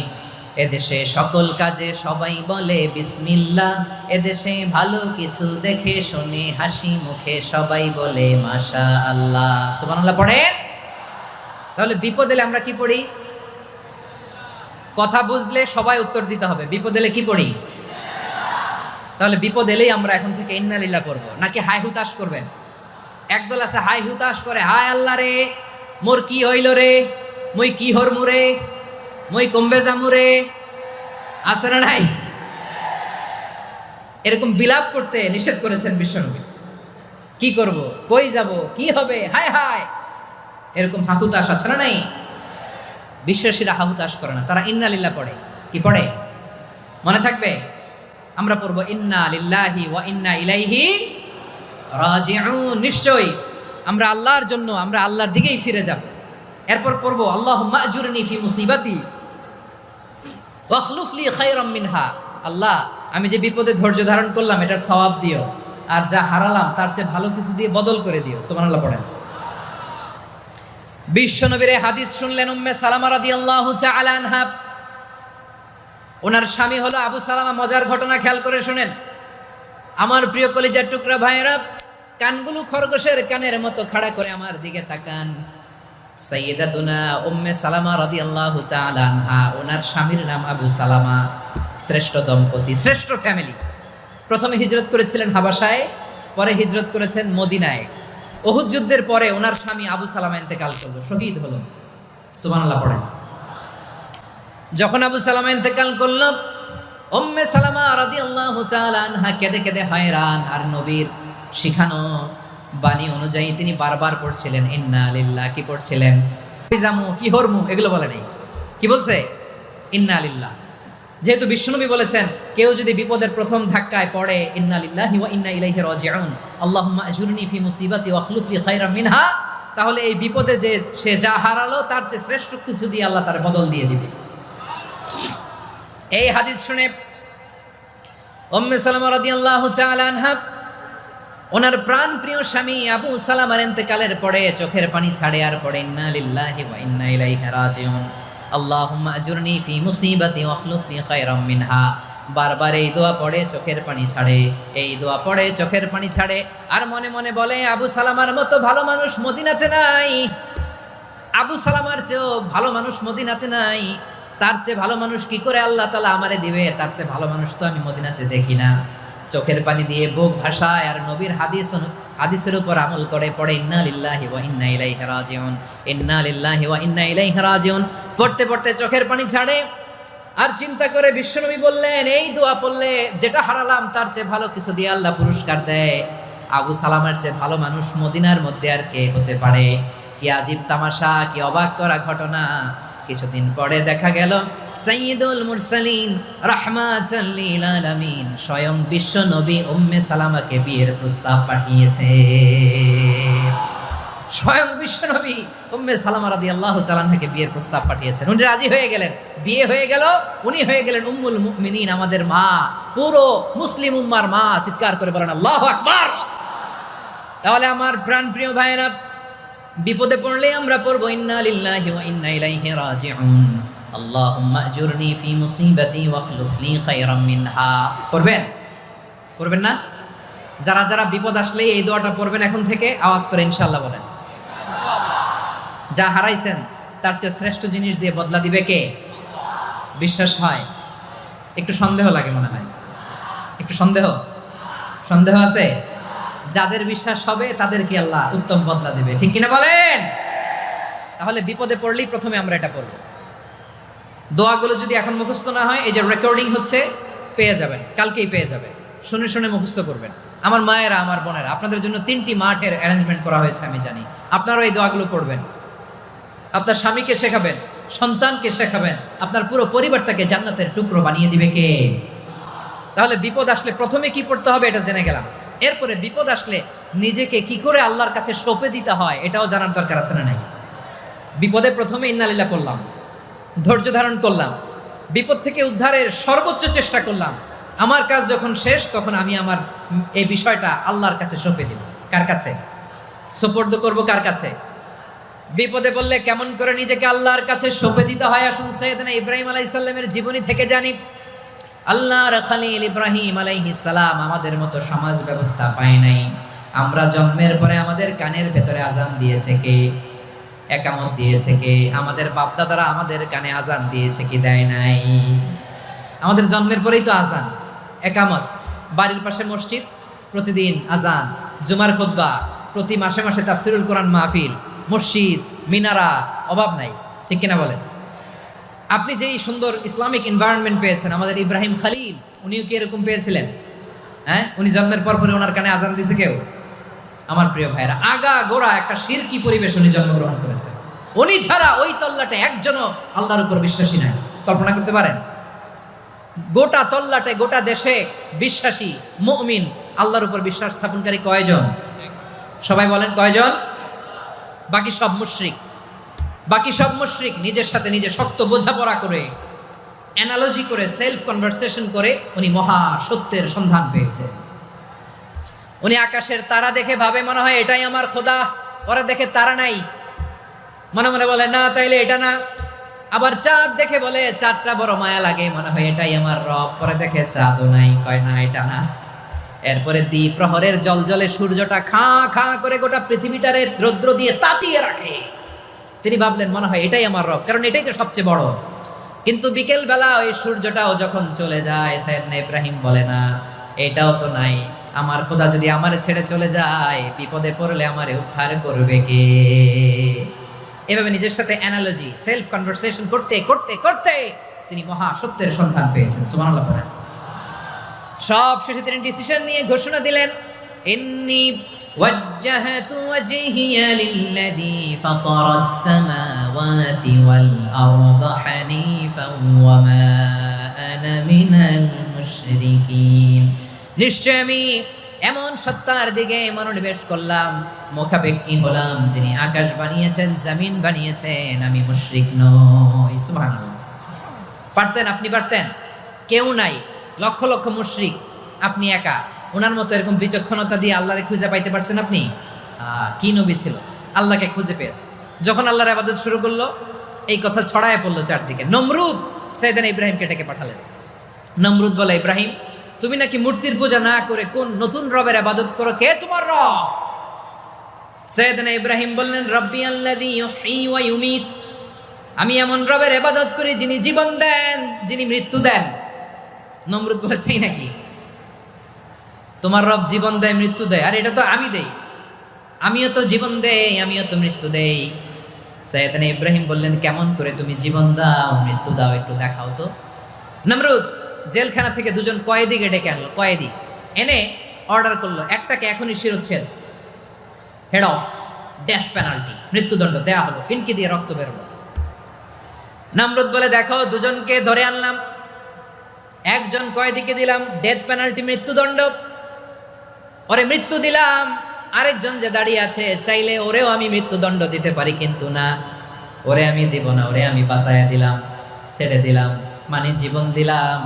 S1: এদেশে সকল কাজে সবাই বলে বিসমিল্লাহ, এদেশে ভালো কিছু দেখে শুনে হাসি মুখে সবাই বলে মাশাআল্লাহ। সুবহানাল্লাহ পড়েন। তাহলে বিপদ এলে আমরা কি পড়ি? কথা বুঝলে সবাই উত্তর দিতে হবে। বিপদ এলে কি পড়ি? তাহলে বিপদ এলেই আমরা এখন থেকে ইন্না লিল্লাহ পড়বো, নাকি হাই হুতাশ করবেন? একদল আছে হাই হুতাশ করে, হায় আল্লাহ রে মোর কি হইল রে, মই কি হরমু রে, মই কমবে জামু রে। আছে না নাই? এরকম বিলাপ করতে নিষেধ করেছেন বিশ্বনবী। কি করব, কই যাব, কি হবে, হায় হায়, এরকম হাহুতাশ আছে না নাই? বিশ্বাসীরা হাহুতাশ করে না, তারা ইন্না লিল্লাহ পড়ে। কি পড়ে? মনে থাকবে? আমরা পড়বো ইন্না লিল্লাহি ওয়া ইন্না ইলাইহি রাজিউন। নিশ্চয়ই আমরা আল্লাহর জন্য, আমরা আল্লাহর দিকেই ফিরে যাব। এরপর পড়বো আল্লাহুম্মা আজুরনি ফি মুসিবাতি ওয়াখলুফ লি খায়রাম মিনহা। আল্লাহ, আমি যে বিপদে ধৈর্য ধারণ করলাম এটার সওয়াব দিও, আর যা হারালাম তার চেয়ে ভালো কিছু দিয়ে বদল করে দিও। সুবহানাল্লাহ পড়েন। বিশ্বনবীর হাদিস শুনলেন উম্মে সালামা রাদিয়াল্লাহু তাআলা আনহা। ওনার স্বামী হলো আবু সালামা। মজার ঘটনা খেয়াল করে শুনেন আমার প্রিয় কলিজার টুকরা ভাইয়েরা। কানগুলো খরগোশের কানের মতো খাড়া করে আমার দিকে তাকান। সাইয়্যিদাতুনা উম্মে সালামা রাদিয়াল্লাহু তাআলা আনহা, ওনার স্বামীর নাম আবু সালামা। শ্রেষ্ঠ দম্পতি, শ্রেষ্ঠ ফ্যামিলি। প্রথমে হিজরত করেছিলেন হাবাসায়, পরে হিজরত করেছেন মদিনায়। উহুদ যুদ্ধের পরে ওনার স্বামী আবু সালামা ইন্তেকাল করলো, শহীদ হলো। সুবহানাল্লাহ পড়েন। যখন আবু সালামা ইন্তেকাল করলো, উম্মে সালামা রাদিয়াল্লাহু তাআলা আনহা কেঁদে কেঁদে হয়রান। আর নবীর শিখানো বাণী অনুযায়ী তিনি বারবার পড়ছিলেন ইন্না লিল্লাহ। কি পড়ছিলেন? জামু, কি হরমু, এগুলো বলে নাই। কি বলছে? ইন্না লিল্লাহ। যেহেতু বিশ্বনবী বলেছেন কেউ যদি বিপদের প্রথম ধাক্কায় পড়ে ইন্না লিল্লাহি ওয়া ইন্না ইলাইহি রাজিউন, আল্লাহুম্মা আজুরনি ফি মুসিবাতি ওয়াখলুফ লি খায়রাম মিনহা, তাহলে এই বিপদে যে সে যা হারালো তার চেয়ে শ্রেষ্ঠ কিছু দিয়ে আল্লাহ তার বদল দিয়ে দিবে। এই হাদিস শুনে উম্মে সালামা রাদিয়াল্লাহু তাআলা আনহা, ওনার প্রাণ প্রিয় স্বামী আবু সালামার ইন্তেকালের পরে চোখের পানি ছাড়ে আর পড়ে ইন্না লিল্লাহি ওয়া ইন্না ইলাইহি রাজিউন, আল্লাহুম্মা আজুরনি ফি মুসিবাতি ওয়াখলুফ লি খায়রাম মিনহা। বারবার এই দোয়া পড়ে চোখের পানি ছাড়ে, এই দোয়া পড়ে চোখের পানি ছাড়ে, আর মনে মনে বলে আবু সালামার মতো ভালো মানুষ মদিনাতে নাই, আবু সালামার চেয়েও ভালো মানুষ মদিনাতে নাই, তার চেয়ে ভালো মানুষ কি করে আল্লাহ তাআলা আমারে দিবে, তার চেয়ে ভালো মানুষ তো আমি মদিনাতে দেখি না। চোখের পানি দিয়ে বুক ভাসায় আর নবীর হাদিসের উপর আমল করে পড়ে ইন্না লিল্লাহি ওয়া ইন্না ইলাইহি রাজিউন, ইন্না লিল্লাহি ওয়া ইন্না ইলাইহি রাজিউন। পড়তে পড়তে চোখের পানি ছাড়ে আর চিন্তা করে বিশ্বনবী বললেন, এই দোয়া পড়লে যেটা হারালাম তার চেয়ে ভালো কিছু দিয়ে আল্লাহ পুরস্কার দেয়। আবু সালামার চেয়ে ভালো মানুষ মদিনার মধ্যে আর কে হতে পারে? কি আজীব তামাশা, কি অবাক করা ঘটনা। কিছুদিন পরে দেখা গেল সাইয়্যিদুল মুরসালিন রাহমাতাল লিল আলামিন স্বয়ং বিশ্ব নবী উম্মে সালামাকে বিয়ের প্রস্তাব পাঠিয়েছে। স্বয়ং বিশ্ব নবী উম্মে সালামা রাদিয়াল্লাহু তাআলা আনহাকে বিয়ের প্রস্তাব পাঠিয়েছেন। উনি রাজি হয়ে গেলেন, বিয়ে হয়ে গেল, উনি হয়ে গেলেন উম্মুল মুমিনিন, আমাদের মা, পুরো মুসলিম উম্মার মা। চিৎকার করে বলেন আল্লাহু আকবার। তাহলে আমার প্রাণপ্রিয় ভাইরা, বিপদে পড়লে আমরা পড়বো ইন্না লিল্লাহি ওয়া ইন্না ইলাইহি রাজিউন, আল্লাহুম্মা আজুরনি ফি মুসিবাতি ওয়া খলুফ লি খায়রাম মিনহা। পড়বেন? পড়বেন না? যারা যারা বিপদ আসলে এই দোয়াটা পড়বেন এখন থেকে, আওয়াজ করে ইনশাআল্লাহ বলেন। যা হারাইছেন তার চেয়ে শ্রেষ্ঠ জিনিস দিয়ে বদলা দিবে কে? বিশ্বাস হয়? একটু সন্দেহ লাগে মনে হয়, একটু সন্দেহ আছে? যাদের বিশ্বাস হবে তাদেরকে আল্লাহ উত্তম বদলা দিবে, ঠিক কিনা বলেন? তাহলে বিপদে পড়লেই প্রথমে আমরা এটা পড়ব। দোয়াগুলো যদি এখন মুখস্থ না হয়, এই যে রেকর্ডিং হচ্ছে, পেয়ে যাবেন, কালকেই পেয়ে যাবেন। শুনে শুনে মুখস্থ করবেন। আমার মায়েরা, আমার বোনেরা, আপনাদের জন্য 3টি মাঠের অ্যারেঞ্জমেন্ট করা হয়েছে, আমি জানি। আপনারাও এই দোয়াগুলো পড়বেন, আপনার স্বামীকে শেখাবেন, সন্তানকে শেখাবেন, আপনার পুরো পরিবারটাকে জান্নাতের টুকরো বানিয়ে দিবে কে? তাহলে বিপদ আসলে প্রথমে কি পড়তে হবে এটা জেনে গেলাম। এরপরে বিপদ আসলে নিজেকে কি করে আল্লাহর কাছে সঁপে দিতে হয় এটাও জানার দরকার আছে না নাই? বিপদে প্রথমে ইন্না লিল্লাহ পড়লাম, ধৈর্য ধারণ করলাম, বিপদ থেকে উদ্ধারের সর্বোচ্চ চেষ্টা করলাম। আমার কাজ যখন শেষ, তখন আমি আমার এই বিষয়টা আল্লাহর কাছে সঁপে দিব। কার কাছে সুপর্দ করব? কার কাছে? বিপদে বললে কেমন করে নিজেকে আল্লাহর কাছে সঁপে দিতে হয়, আসুন সাইয়েদনা ইব্রাহিম আলাইহিস সালামের জীবনী থেকে জানি। আল্লাহর খলিল ইব্রাহিম আলাইহিস সালাম আমাদের মতো সমাজ ব্যবস্থা পায় নাই। আমরা জন্মের পরে আমাদের কানের ভেতরে আজান দিয়েছে কে? একামত দিয়েছে কে? আমাদের বাপদাদারা আমাদের কানে আজান দিয়েছে কি? দেয় নাই। আমাদের জন্মের পরেই তো আজান, একামত, বাড়ির পাশে মসজিদ, প্রতিদিন আজান, জুমার খুতবা, প্রতি মাসে মাসে তাফসিরুল কোরআন মাহফিল, মসজিদ, মিনারা, অভাব নাই, ঠিক কিনা বলেন? আপনি যেই সুন্দর ইসলামিক এনভায়রনমেন্ট পেয়েছেন, আমাদের ইব্রাহিম খলিল উনিও কি এরকম পেয়েছিলেন? হ্যাঁ, উনি জন্মের পর পরে ওনার কানে আজান দিছে কেউ? আমার প্রিয় ভাইরা, আগা গোড়া একটা শিরকি পরিবেশ উনি জন্মগ্রহণ করেছেন। উনি ছাড়া ওই তল্লাটে একজনও আল্লাহর উপর বিশ্বাসী নাই। কল্পনা করতে পারেন? গোটা তল্লাটে, গোটা দেশে বিশ্বাসী মুমিন, আল্লাহর উপর বিশ্বাস স্থাপনকারী কয়জন? সবাই বলেন কয়জন? বাকি সব মুশরিক। বাকি সব মুশরিক নিজের সাথে নিজে শক্ত বোঝাপড়া করে, অ্যানালজি করে, সেলফ কনভারসেশন করে উনি মহা সত্যের সন্ধান পেয়েছে। উনি আকাশের তারা দেখে ভাবে মনে হয় এটাই আমার খোদা, ওরা দেখে তারা নাই, মনে মনে বলে না তাইলে এটা না। আবার চাঁদ দেখে বলে চাঁদটা বড় মায়া লাগে, মনে হয় এটাই আমার রব, পরে দেখে চাঁদও নাই, কয় না এটা না। এরপরে দ্বীপ প্রহরের জলজলে সূর্যটা খাঁ খাঁ করে গোটা পৃথিবীটারে রৌদ্র দিয়ে তাতিয়ে রাখে। তিনি ভাবলেন মনে হয় এটাই আমার রব, কারণ এটাই তো সবচেয়ে বড়। কিন্তু বিকেল বেলা ওই সূর্যটাও যখন চলে যায়, সাইয়েদনা ইব্রাহিম বলে না এটাও তো নাই, আমার খোদা যদি আমারে ছেড়ে চলে যায়, বিপদে পড়লে আমারে উদ্ধার করবে কে? এভাবে নিজের সাথে অ্যানালজি, সেলফ কনভারসেশন করতে করতে করতে তিনি মহা সত্যের সন্ধান পেয়েছেন। সুবহানাল্লাহ পড়েন। সব শেষে তিনি ডিসিশন নিয়ে ঘোষণা দিলেন, ইন্নী ওয়াজ্জাহাতু ওয়াজহিয়া লিল্লাযী ফাতারাস সামাওয়াতি ওয়াল আরদা হানিফান ওয়া মা আনা মিনাল মুশরিকিন। নিশ্চয় আমি এমন সত্তার দিকে মনোনিবেশ করলাম, মুখাপেক্ষী হলাম, যিনি আকাশ বানিয়েছেন, জমিন বানিয়েছেন, আমি মুশরিক নই। সুবহানাল্লাহ। পারতেন? আপনি পারতেন? কেউ নাই, লক্ষ লক্ষ মুশরিক, আপনি একা। ওনার মতো এরকম বিচক্ষণতা দিয়ে আল্লাহরে খুঁজে পাইতে পারতেন আপনি? কি নবী ছিল, আল্লাহকে খুঁজে পেয়েছে। যখন আল্লাহর ইবাদত শুরু করলো, এই কথা ছড়ায় পড়লো চারদিকে। নমরুদ সাইয়েদনা ইব্রাহিমকে ডেকে পাঠালেন, নমরুদ বলে, ইব্রাহিম তুমি নাকি মূর্তির পূজা না করে কোন নতুন রবের ইবাদত করো, কে তোমার রব? সাইয়েদনা ইব্রাহিম বললেন, রব্বি আল্লাযী ইউহয়ী ওয়া ইউমীত, আমি এমন রবের ইবাদত করি যিনি জীবন দেন, যিনি মৃত্যু দেন। নমরুদ বলে, তাই নাকি? তোমার রব জীবন দেয় মৃত্যু দেয়, আর এটা তো আমি দেই, আমিও তো জীবন দেই, আমিও তো মৃত্যু দেই। সাইয়েদনা ইব্রাহিম বললেন, কেমন করে তুমি জীবন দাও মৃত্যু দাও, একটু দেখাও তো। নমরুদ জেলখানা থেকে দুজন কয়েদিকে ডেকে আনলো, কয়েদি এনে অর্ডার করলো, একটাকে এখনই শিরোচ্ছেদ, হেড অফ, ডেথ পেনাল্টি, মৃত্যুদণ্ড দেয়া হলো, ফিনকি দিয়ে রক্ত বেরোলো। নমরুদ বলে, দেখো দুজনকে ধরে আনলাম, একজন কয়েদিকে দিলাম ডেথ পেনাল্টি, মৃত্যুদণ্ড, ওরে মৃত্যু দিলাম, আরেকজন যে দাঁড়িয়ে আছে চাইলে ওরেও আমি মৃত্যুদণ্ড দিতে পারি, কিন্তু না, ওরে আমি দিব না, ওরে আমি বাঁচাইয়া দিলাম, ছেড়ে দিলাম, মানে জীবন দিলাম।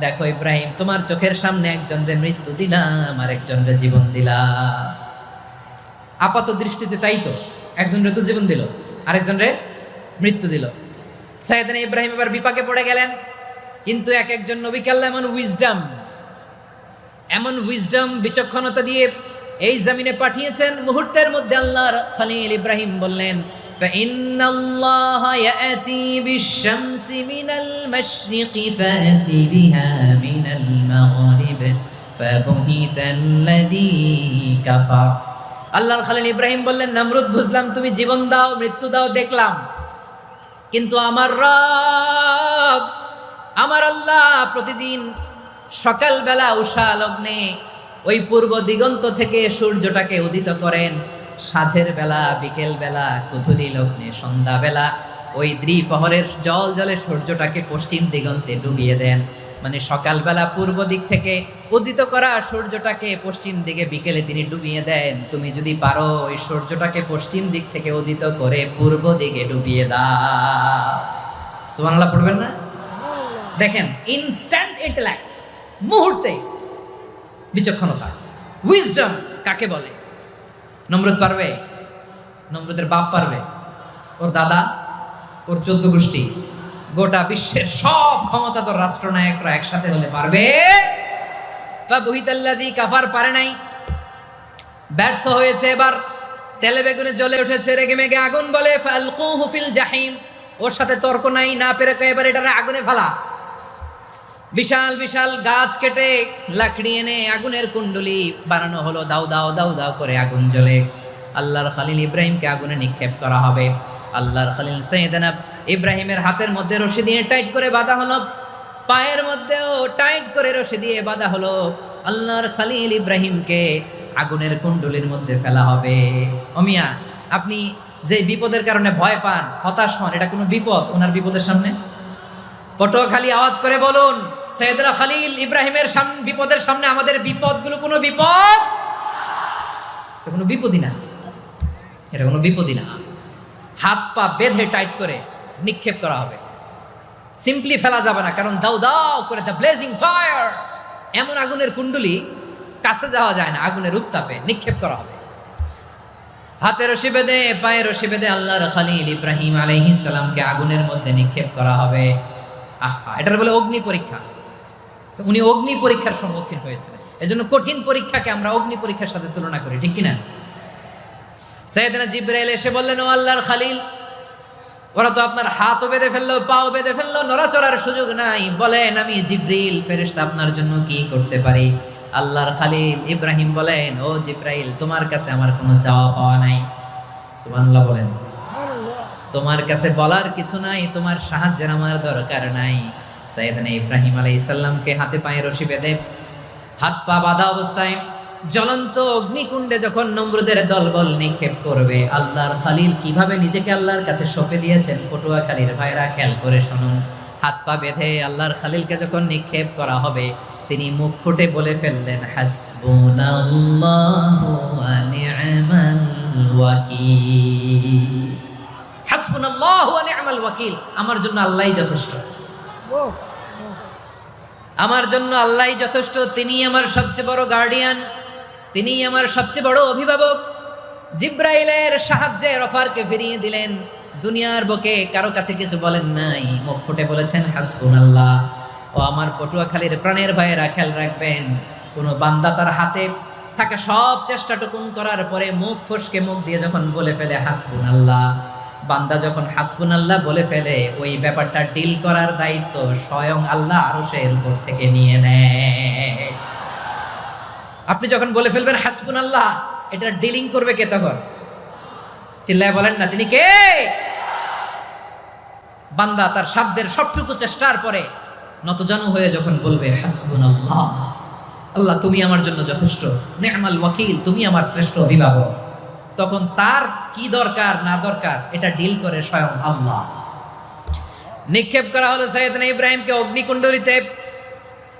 S1: দেখো ইব্রাহিম, তোমার চোখের সামনে একজনরে মৃত্যু দিলাম, আরেকজনরে জীবন দিলাম। আপাত দৃষ্টিতে তাই তো, একজনরে তো জীবন দিল, আরেকজনরে মৃত্যু দিল। সাইয়েদনা ইব্রাহিম এবার বিপাকে পড়ে গেলেন, কিন্তু এক একজন নবীকে আল্লাহ এমন উইজডম বিচক্ষণতা দিয়ে এই জমিনে পাঠিয়েছেন, মুহূর্তের মধ্যে আল্লাহর খলিল ইব্রাহিম বললেন, فإن الله يأتي بالشمس من المشرق فأتي بها من المغرب فبهت الذي كفر। আল্লাহর খলিল ইব্রাহিম বললেন, নমরুদ বুঝলাম তুমি জীবন দাও মৃত্যু দাও দেখলাম, কিন্তু আমার রব, আমার আল্লাহ প্রতিদিন সকালবেলা উষা লগ্নে ওই পূর্ব দিগন্ত থেকে সূর্যটাকে উদিত করেন, সাঁঝের বেলা, বিকেল বেলা, কুথুরি লগ্নে, সন্ধ্যা বেলা ওই দ্বিপ্রহরের জল জলে সূর্যটাকে পশ্চিম দিগন্তে ডুবিয়ে দেন। মানে সকালবেলা পূর্ব দিক থেকে উদিত করা সূর্যটাকে পশ্চিম দিকে বিকেলে তিনি ডুবিয়ে দেন। তুমি যদি পারো ওই সূর্যটাকে পশ্চিম দিক থেকে উদিত করে পূর্ব দিকে ডুবিয়ে দাও। সুবহানাল্লাহ পড়বেন না? দেখেন, ইনস্ট্যান্ট ইন্টেলেক্ট, মুহূর্তে বিচক্ষণতা, উইজডম কাকে বলে? নমরুদ পারবে? নমরুদের বাপ পারবে? ওর দাদা, ওর 14 গোষ্ঠী, গোটা বিশ্বের সব ক্ষমতাধর রাষ্ট্রনায়করা একসাথে হলে পারবে? ফাবুহিতাল্লাযী কাফার পারে নাই, ব্যর্থ হয়েছে। এবার তেলে বেগুনে জ্বলে উঠেছে, রেগে মেগে আগুন বলে, ফালকুহু ফিল জাহিম, ওর সাথে তর্ক নাই, না পেরে এবার এটারে আগুনে ফেলা। বিশাল বিশাল গাছ কেটে লাকড়ি এনে আগুনের কুণ্ডলি বানানো হলো, দাও দাও দাও দাও করে আগুন জ্বলে। আল্লাহর খলিল ইব্রাহিমকে আগুনে নিক্ষেপ করা হবে। আল্লাহর খলিল সাইয়েদনা ইব্রাহিমের হাতের মধ্যে রশি দিয়ে টাইট করে বাঁধা হলো, পায়ের মধ্যেও টাইট করে রশি দিয়ে বাঁধা হলো। আল্লাহর খলিল ইব্রাহিমকে আগুনের কুণ্ডলির মধ্যে ফেলা হবে। অমিয়া, আপনি যে বিপদের কারণে ভয় পান, হতাশ হন, এটা কোনো বিপদ ওনার বিপদের সামনে? পটুয়াখালী আওয়াজ করে বলুন, সাইয়েদনা খলিল ইব্রাহিমের বিপদের সামনে আমাদের বিপদগুলো কোনো বিপদ? এটা কোনো বিপদই না, এটা কোনো বিপদই না। হাত পা বেঁধে টাইট করে নিক্ষেপ করা হবে, সিম্পলি ফেলা যাবে না, কারণ দাও দাও করে দ্য ব্লেজিং ফায়ার, এমন আগুনের কুণ্ডলি, কাছে যাওয়া যায় না, আগুনের উত্তাপে নিক্ষেপ করা হবে। হাতে রশি বেঁধে, পায়ে রশি বেঁধে আল্লাহর খলিল ইব্রাহিম আলাইহিস সালামকে আগুনের মধ্যে নিক্ষেপ করা হবে। আহা, এটার বলে অগ্নি পরীক্ষা। উনি অগ্নি পরীক্ষার সম্মুখীন হয়েছিলেন, এজন্য কঠিন পরীক্ষাকে আমরা অগ্নি পরীক্ষার সাথে তুলনা করি, ঠিক কিনা? সাইয়েদনা জিবরাইল এসে বললেন, ও আল্লাহর খলিল, ওরা তো আপনার হাতও বেঁধে ফেললো, পাও বেঁধে ফেললো, নড়াচড়ার সুযোগ নাই, বলেন আমি জিবরিল ফেরেশতা আপনার জন্য কি করতে পারি? আল্লাহর খলিল ইব্রাহিম বলেন, ও জিবরাইল, তোমার কাছে আমার কোনো চাওয়া পাওয়া নাই। সুবহানাল্লাহ বলেন। তোমার কাছে বলার কিছু নাই, তোমার সাহায্যের আমার দরকার নাই। সাইয়েদনা ইব্রাহিম আলাইহিস সালামকে হাতে পায়ে রশি বেঁধে, হাত পা বাঁধা অবস্থায় জ্বলন্ত অগ্নিকুণ্ডে যখন নমরুদের দলবল নিক্ষেপ করবে, আল্লাহর খলিল কিভাবে নিজেকে আল্লাহর কাছে সঁপে দিয়েছেন, পটুয়াখালীর ভাইরা খেয়াল করে শুনুন। হাত পা বেঁধে আল্লাহর খলিলকে যখন নিক্ষেপ করা হবে, তিনি মুখ ফুটে বলে ফেললেন, হাসবুনাল্লাহু ওয়া নি'মাল ওয়াকিল। হাসবুনাল্লাহু ওয়া নি'মাল ওয়াকিল, আমার জন্য আল্লাহই যথেষ্ট, আমার জন্য আল্লাহই যথেষ্ট। তিনি আমার সবচেয়ে বড় গার্ডিয়ান, তিনি আমার সবচেয়ে বড় অভিভাবক। জিব্রাইলের সাহায্যে অফারকে ফিরিয়ে দিলেন, দুনিয়ার বুকে কারো কাছে কিছু বলেন নাই, মুখ ফুটে বলেছেন হাসবুনাল্লাহ। ও আমার পটুয়াখালীর প্রাণের ভাইয়েরা খেয়াল রাখবেন, কোনো বান্দা তার হাতে থাকা সব চেষ্টাটুকুন করার পরে মুখ ফসকে মুখ দিয়ে যখন বলে ফেলে হাসবুনাল্লাহ, বান্দা যখন হাসবুনাল্লাহ বলে ফেলে, ওই ব্যাপারটা ডিল করার দায়িত্ব স্বয়ং আল্লাহ আরশের উপর থেকে নিয়ে নেয়। আপনি যখন বলে ফেলবেন হাসবুনাল্লাহ, এটা ডিলিং করবে কে তখন? চিল্লায় বলেন না, তিনি কে? বান্দা তার সাধ্যের সবটুকু চেষ্টার পরে নতজানু হয়ে যখন বলবে হাসবুনাল্লাহ, আল্লাহ তুমি আমার জন্য যথেষ্ট, নি'মাল ওয়াকিল, তুমি আমার শ্রেষ্ঠ অভিভাবক, তখন তার কি দরকার না দরকার এটা ডিল করে স্বয়ং আল্লাহ। নিক্ষেপ করা হলো সাইয়েদনা ইব্রাহিমকে অগ্নিকুণ্ডলিতে।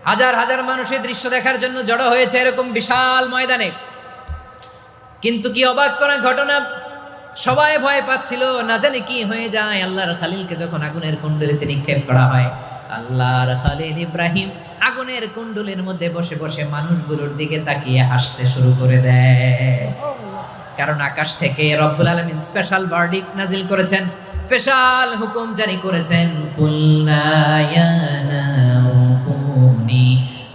S1: হাজার হাজার মানুষের দৃশ্য দেখার জন্য জড়ো হয়েছে এরকম বিশাল ময়দানে। কিন্তু কি অবাক করা ঘটনা, সবাই ভয় পাচ্ছিল, না জানি কি হয়ে যায়। আল্লাহর খালিলকে যখন আগুনের কুণ্ডলিতে নিক্ষেপ করা হয়, আল্লাহর খালিল ইব্রাহিম আগুনের কুণ্ডলীর মধ্যে বসে বসে মানুষগুলোর দিকে তাকিয়ে হাসতে শুরু করে দেয়। কারণ আকাশ থেকে রব্বুল আলামিন স্পেশাল ভার্ডিক্ট নাজিল করেছেন, স্পেশাল হুকুম জারি করেছেন, কুলনা ইয়া নারু কুনি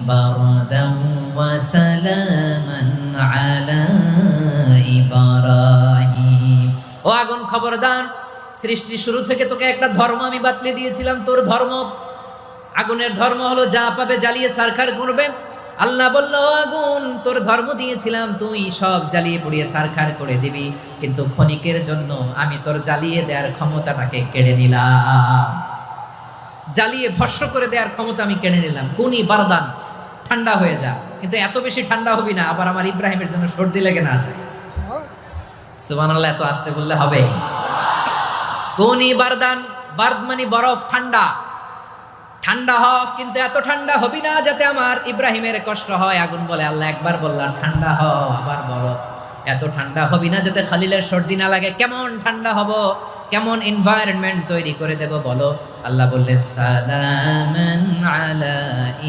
S1: বারদান ওয়া সালামান আলা ইব্রাহিম। ও আগুন খবরদার, সৃষ্টির শুরু থেকে তোকে একটা ধর্ম আমি বাতলে দিয়েছিলাম, তোর ধর্ম, আগুনের ধর্ম হলো যা পাবে জ্বালিয়ে সারখার করবে। আল্লাহ বলল, আগুন তোর ধর্ম দিয়েছিলাম, তুই সব জ্বালিয়ে পুড়িয়ে সারখার করে দিবি, কিন্তু ক্ষণিকের জন্য আমি তোর জ্বালিয়ে দেওয়ার ক্ষমতাটাকে কেড়ে নিলাম, জ্বালিয়ে ভস্ম করে দেওয়ার ক্ষমতা আমি কেড়ে নিলাম। কুনি বারদান, ঠান্ডা হয়ে যা, কিন্তু এত বেশি ঠান্ডা হবি না আবার আমার ইব্রাহিমের জন্য সর্দি লেগে না যায়। সুবহানাল্লাহ, এত আসতে বললে হবে? কুনি বারদান, বার্দ মানে বরফ, ঠান্ডা, ঠান্ডা হ, কিন্তু এত ঠান্ডা হবি না যাতে আমার ইব্রাহিমের কষ্ট হয়। আগুন বলে, আল্লাহ একবার বললাম ঠান্ডা হ, আবার বলো এত ঠান্ডা হবি না যাতে খালিলের সর্দি না লাগে। কেমন ঠান্ডা হব, কেমন এনভায়রনমেন্ট তৈরি করে দেব বলো? আল্লাহ বললেন, সালামান আলা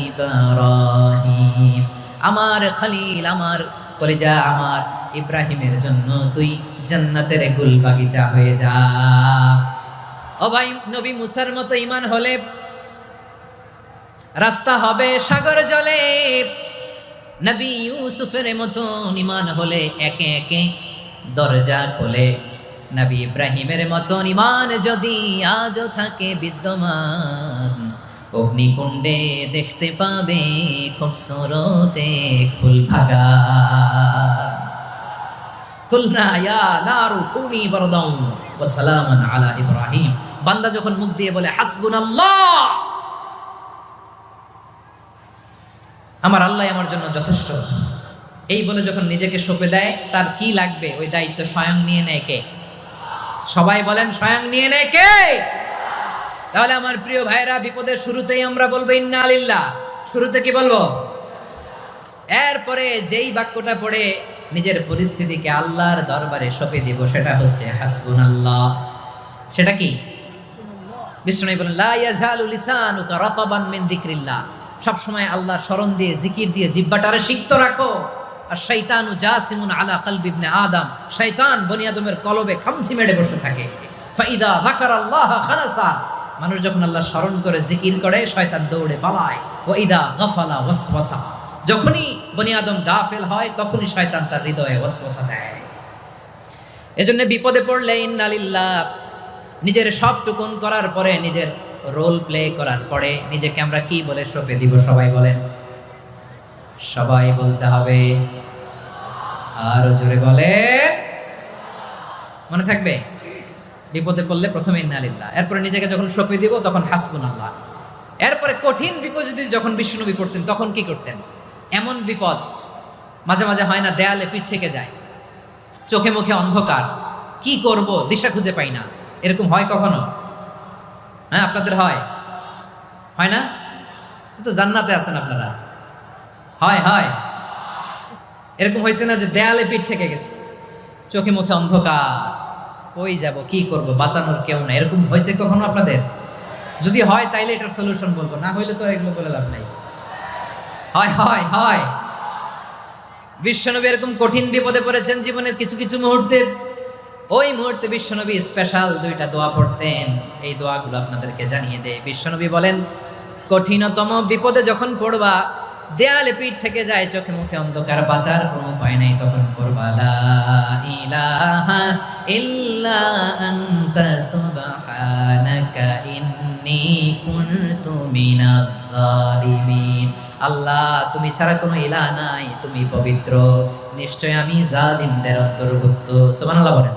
S1: ইব্রাহিম, আমার খালিল, আমার কলিজা, আমার ইব্রাহিমের জন্য তুই জান্নাতের গুল বাগিচা হয়ে যা। ও ভাই, নবী মুসার মতো ঈমান হলে রাস্তা হবে সাগর জলে, নবী ইউসুফের মতো ঈমান হলে একে একে দরজা খোলে। নবী ইব্রাহিমের মতো ঈমান যদি আজও থাকে বিদ্যমান, অগ্নিকুণ্ডে দেখতে পাবে খুবসুরত এক ফুল বাগান। কুলনা ইয়া নারু কুনি বারদান ওয়া সালামান আলা ইব্রাহিম। বান্দা যখন মুখ দিয়ে বলে হাসবুনাল্লাহ, আমার আল্লাহ আমার জন্য যথেষ্ট, এই বলে যখন নিজেকে সঁপে দেয়, তার কি লাগবে ওই দায়িত্ব স্বয়ং নিয়ে নেয় কে? সবাই বলেন, স্বয়ং নিয়ে নেয় কে? তাহলে আমার প্রিয় ভাইরা, বিপদের শুরুতেই আমরা বলবো ইন্না লিল্লাহ। শুরুতে কি বলবো? এরপরে যেই বাক্যটা পড়ে নিজের পরিস্থিতিকে আল্লাহর দরবারে সঁপে দিব, সেটা হচ্ছে হাসবুনাল্লাহ। সেটা কি? বিষ্ণু বলেন, লা ইয়াজালু লিসানুকা রাতাবান মিন যিকরিল্লাহ, সব সময় আল্লাহর স্মরণ দিয়ে, জিকির দিয়ে জিহ্বাটারে সিক্ত রাখো। আর শয়তানু জাসিমুন আলা কলবি ইবনে আদম, শয়তান বনি আদমের কলবে খামচি মেরে বসে থাকে। ফাইদা যাকারাল্লাহ খালাসা, মানুষ যখন আল্লাহ স্মরণ করে জিকির করে, শয়তান দৌড়ে পালায়। ওয়া ইদা গাফালা ওয়াসওয়াসা, যখনই বনি আদম গাফেল হয় তখনই শয়তান তার হৃদয়ে ওয়াসওয়াসা দেয়। এজন্য বিপদে পড়লে ইন্না লিল্লাহ, নিজের সবটুকুন করার পরে, নিজের রোল প্লে করার পরে নিজেকে আমরা কি বলে সঁপে দিব? সবাই বলেন, সবাই বলতে হবে, আরো জোরে বলে, মনে থাকবে? বিপদে পড়লে প্রথমে ইন্না লিল্লাহ, এরপরে নিজেকে যখন সঁপে দিব তখন হাসবুনাল্লাহ। এরপরে কঠিন বিপদ যদি যখন বিশ্বনবী পড়তেন তখন কি করতেন? এমন বিপদ মাঝে মাঝে হয় না, দেয়ালে পিঠ থেকে যায়, চোখে মুখে অন্ধকার, কি করব দিশা খুঁজে পাই না, এরকম হয় কখনো? হ্যাঁ, আপনাদের হয়? হয় না? তো জান্নাতে আছেন আপনারা। হয় হয়, এরকম হয়েছে না যে দেয়ালে পিঠ থেকে গেছে, চোখে মুখে অন্ধকার, কই যাব, কি করব, বাঁচানোর কেউ না, এরকম হয়েছে কখনো আপনাদের? যদি হয় তাইলে এটার সলিউশন বলবো, না হইলে তো এগুলো বলে লাভ নাই। হয় হয় হয়। বিশ্বনবী এরকম কঠিন বিপদে পড়েছেন জীবনের কিছু কিছু মুহূর্তে। ওই মুহূর্তে বিশ্বনবী স্পেশাল দুইটা দোয়া পড়তেন, এই দোয়াগুলো আপনাদেরকে জানিয়ে দেয়। বিশ্বনবী বলেন, কঠিনতম বিপদে যখন পড়বা, দেয়ালে পিঠ থেকে যায়, চোখে মুখে অন্ধকার, বাঁচার কোনো উপায় নাই, তখন পড়বা লা ইলাহা ইল্লা আনতা সুবহানাকা ইন্নী কুনতু মিনাজ জালিমিন। আল্লাহ, তুমি ছাড়া কোনো ইলাহ নাই, তুমি পবিত্র, নিশ্চয় আমি জালিমদের অন্তর্ভুক্ত। সুবহানাল্লাহ বলেন।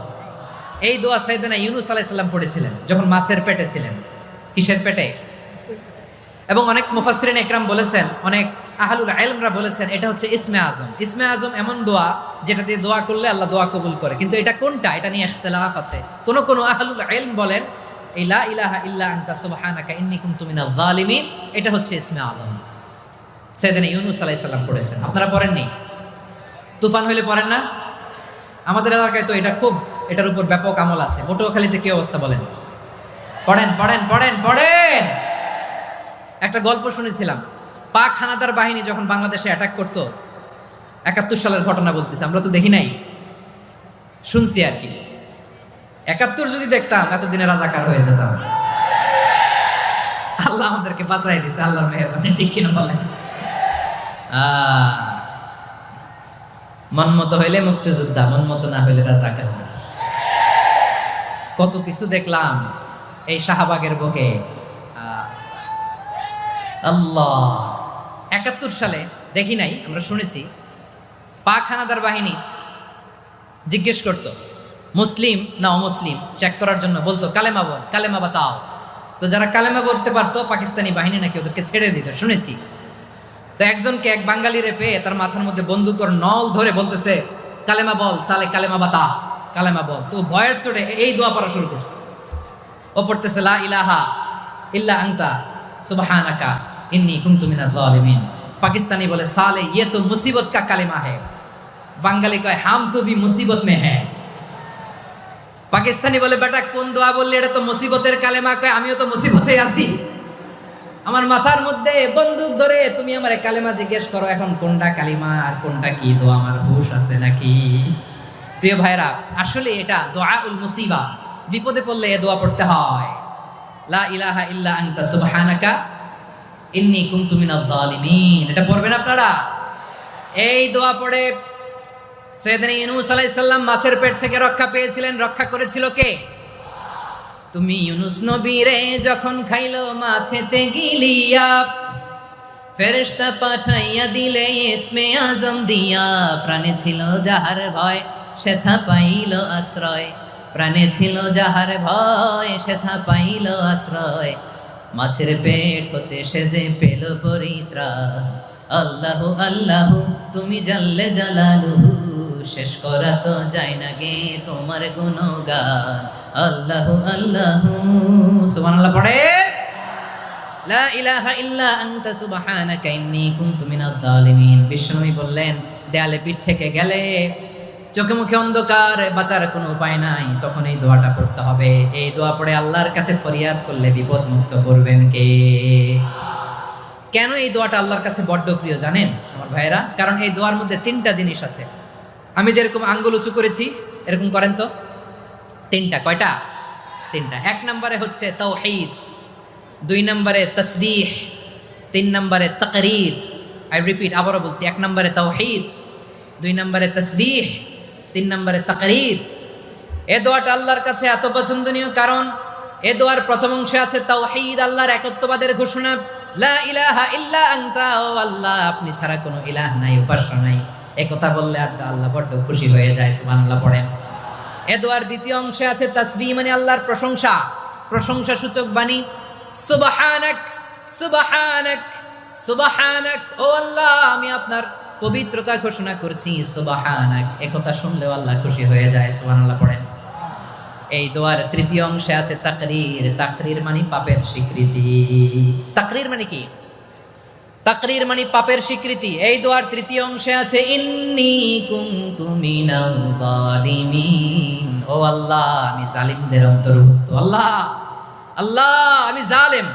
S1: এই দোয়া সাইয়েদনা ইউনূস আলাইহিস সালাম পড়েছিলেন যখন মাছের পেটে ছিলেন। কিসের পেটে? এবং অনেক মুফাসসিরিন ইকরাম বলেছেন, অনেক আহলুল ইলমরা বলেছেন এটা হচ্ছে ইসমে আজম। ইসমে আজম এমন দোয়া যেটা দিয়ে দোয়া করলে আল্লাহ দোয়া কবুল করে, কিন্তু এটা কোনটা এটা নিয়ে ইখতিলাফ আছে। কোন আহলুল ইলম বলেন এই লা ইলাহা ইল্লা আনতা সুবহানাকা ইন্নী কুনতু মিনাজ জালিমিন এটা হচ্ছে ইসমে আজম। সাইয়েদনা ইউনূস আলাইহিস সালাম পড়েছেন, আপনারা পড়েননি? তুফান হইলে পড়েন না? আমাদের এলাকায় তো এটা খুব, এটার উপর ব্যাপক আমল আছে। পটুয়াখালীতে কি অবস্থা বলেন? পড়েন পড়েন পড়েন পড়েন। একটা গল্প শুনেছিলাম, পাক হানাদার বাহিনী যখন বাংলাদেশে অ্যাটাক করতো, ৭১ সালের ঘটনা বলতেছে, আমরা তো দেখি নাই, শুনছি আর কি। ৭১ যদি দেখতাম এতদিনে রাজাকার হয়ে যেতাম। আল্লাহ আমাদেরকে বাঁচাই দিছে, আল্লাহর মেহেরবানি, ঠিক কিনা বলেন? মন মতো হইলে মুক্তিযোদ্ধা, মন মতো না হইলে রাজাকার। কত কিছু দেখলাম এই শাহবাগের বুকে। আল্লাহ, ৭১ সালে দেখি নাই, আমরা শুনেছি পাক হানাদার বাহিনী জিজ্ঞেস করতো মুসলিম না অমুসলিম চেক করার জন্য, বলতো কালেমা বল, কালেমা বাতাও। তো যারা কালেমা বলতে পারতো পাকিস্তানি বাহিনী নাকি ওদেরকে ছেড়ে দিত, শুনেছি। তো একজনকে, এক বাঙালিরে পেয়ে তার মাথার মধ্যে বন্দুকের নল ধরে বলতেছে কালেমা বল সালে, কালেমা বাতা, কালেমা বল। তো ভয়ের চোটে এই দোয়া পড়া শুরু করছে। ও পড়তেছে লা ইলাহা ইল্লা আনতা সুবহানাকা ইন্নী কুনতু মিনাজ জালিমিন। পাকিস্তানি বলে সালে ये तो मुसीबत का कलेमा है। বাঙালি কয় হাম তো ভি মুসিবত মে হ্যাঁ। পাকিস্তানি বলে বেটা কোন দোয়া বললি, এটা তো মুসিবতের কালেমা। কয় আমিও তো মুসিবতে আছি, আমার মাথার মধ্যে বন্দুক ধরে তুমি আমার কালেমা জিজ্ঞেস করো, এখন কোনটা কালিমা আর কোনটা কি দোয়া, আমার হুশ আছে নাকি? প্রিয় ভাইরা, আসলে এটা দোয়াউল মুসিবা, বিপদে পড়লে এ দোয়া পড়তে হয়। লা ইলাহা ইল্লা আনতা সুবহানাকা ইন্নী কুনতু মিনাজ জালিমিন, এটা পড়বেন আপনারা। এই দোয়া পড়ে সাইয়েদনা ইউনূস আলাইহিস সালাম মাছের পেট থেকে রক্ষা পেয়েছিলেন। রক্ষা করেছিল কে? তুমি ইউনূস নবীরে যখন খাইলো মাছেতে গিলিয়া, ফেরেশতা পাঠাইয়া দিলে ইসমে আজম দিয়া। প্রাণে ছিল যাহার ভয় সেথা পাইল আশ্রয়, প্রাণে ছিল যাহার ভয় সেথা পাইল আশ্রয়। মাছের পেট হতে সে যে পেল পরিত্রাণ। আল্লাহু আল্লাহু তুমি জাল্লে জালালুহু, শেষ করা তো যায় না গে তোমার গুণগান। আল্লাহু আল্লাহু, সুবহানাল্লাহ পড়ে। লা ইলাহা ইল্লা আনতা সুবহানাকা ইন্নী কুনতু মিনাজ জালিমিন। বিশ্বনবী বললেন দেয়ালে পিঠ থেকে গেলে, চোখে মুখে অন্ধকার, বাঁচার কোনো উপায় নাই, তখন এই দোয়াটা পড়তে হবে। এই দোয়া পড়ে আল্লাহর কাছে ফরিয়াদ করলে বিপদ মুক্ত করবেন কে? কেন এই দোয়াটা আল্লাহর কাছে বড্ড প্রিয় জানেন আমার ভাইয়েরা? কারণ এই দোয়ার মধ্যে 3টা জিনিস আছে। আমি যেরকম আঙ্গুল উঁচু করেছি এরকম করেন তো। 3টা, কয়টা? 3টা। 1 নম্বরে হচ্ছে তাওহীদ, 2 নম্বরে তাসবিহ, 3 নম্বরে তাকরীর। আই রিপিট, আবারও বলছি, 1 নম্বরে তাওহীদ, 2 নম্বরে তাসবিহ, 3 নম্বরে তাকরীর। এই দোয়াটা আল্লাহর কাছে এত পছন্দনীয় কারণ এই দোয়ার প্রথম অংশে আছে তাওহীদ, আল্লাহর একত্ববাদের ঘোষণা। লা ইলাহা ইল্লা আনতা, ও আল্লাহ আপনি ছাড়া কোনো ইলাহ নাই, উপাস্য নাই। এই কথা বললে আর আল্লাহ বড্ড খুশি হয়ে যায়, সুবহানাল্লাহ পড়েন। এই দোয়ার দ্বিতীয় অংশে আছে তাসবিহ, মানে আল্লাহর প্রশংসা, প্রশংসা সূচক বাণী। সুবহানাক সুবহানাক সুবহানাক, ও আল্লাহ আমি আপনার পবিত্রতা ঘোষণা করছি, সুবহানাক। এই কথা শুনলেও আল্লাহ খুশি হয়ে যায়, সুবহানাল্লাহ পড়েন। এই দোয়ার তৃতীয় অংশে আছে তাকরীর, তাকরীর মানে পাপের স্বীকৃতি। তাকরীর মানে কি? তাকরীর মানে পাপের স্বীকৃতি। এই দোয়ার তৃতীয় অংশে আছে ইন্নী কুনতু মিনাল জালিমিন, ও আল্লাহ আমি জালিমদের অন্তর্ভুক্ত। আল্লাহ আল্লাহ আমি জালেম,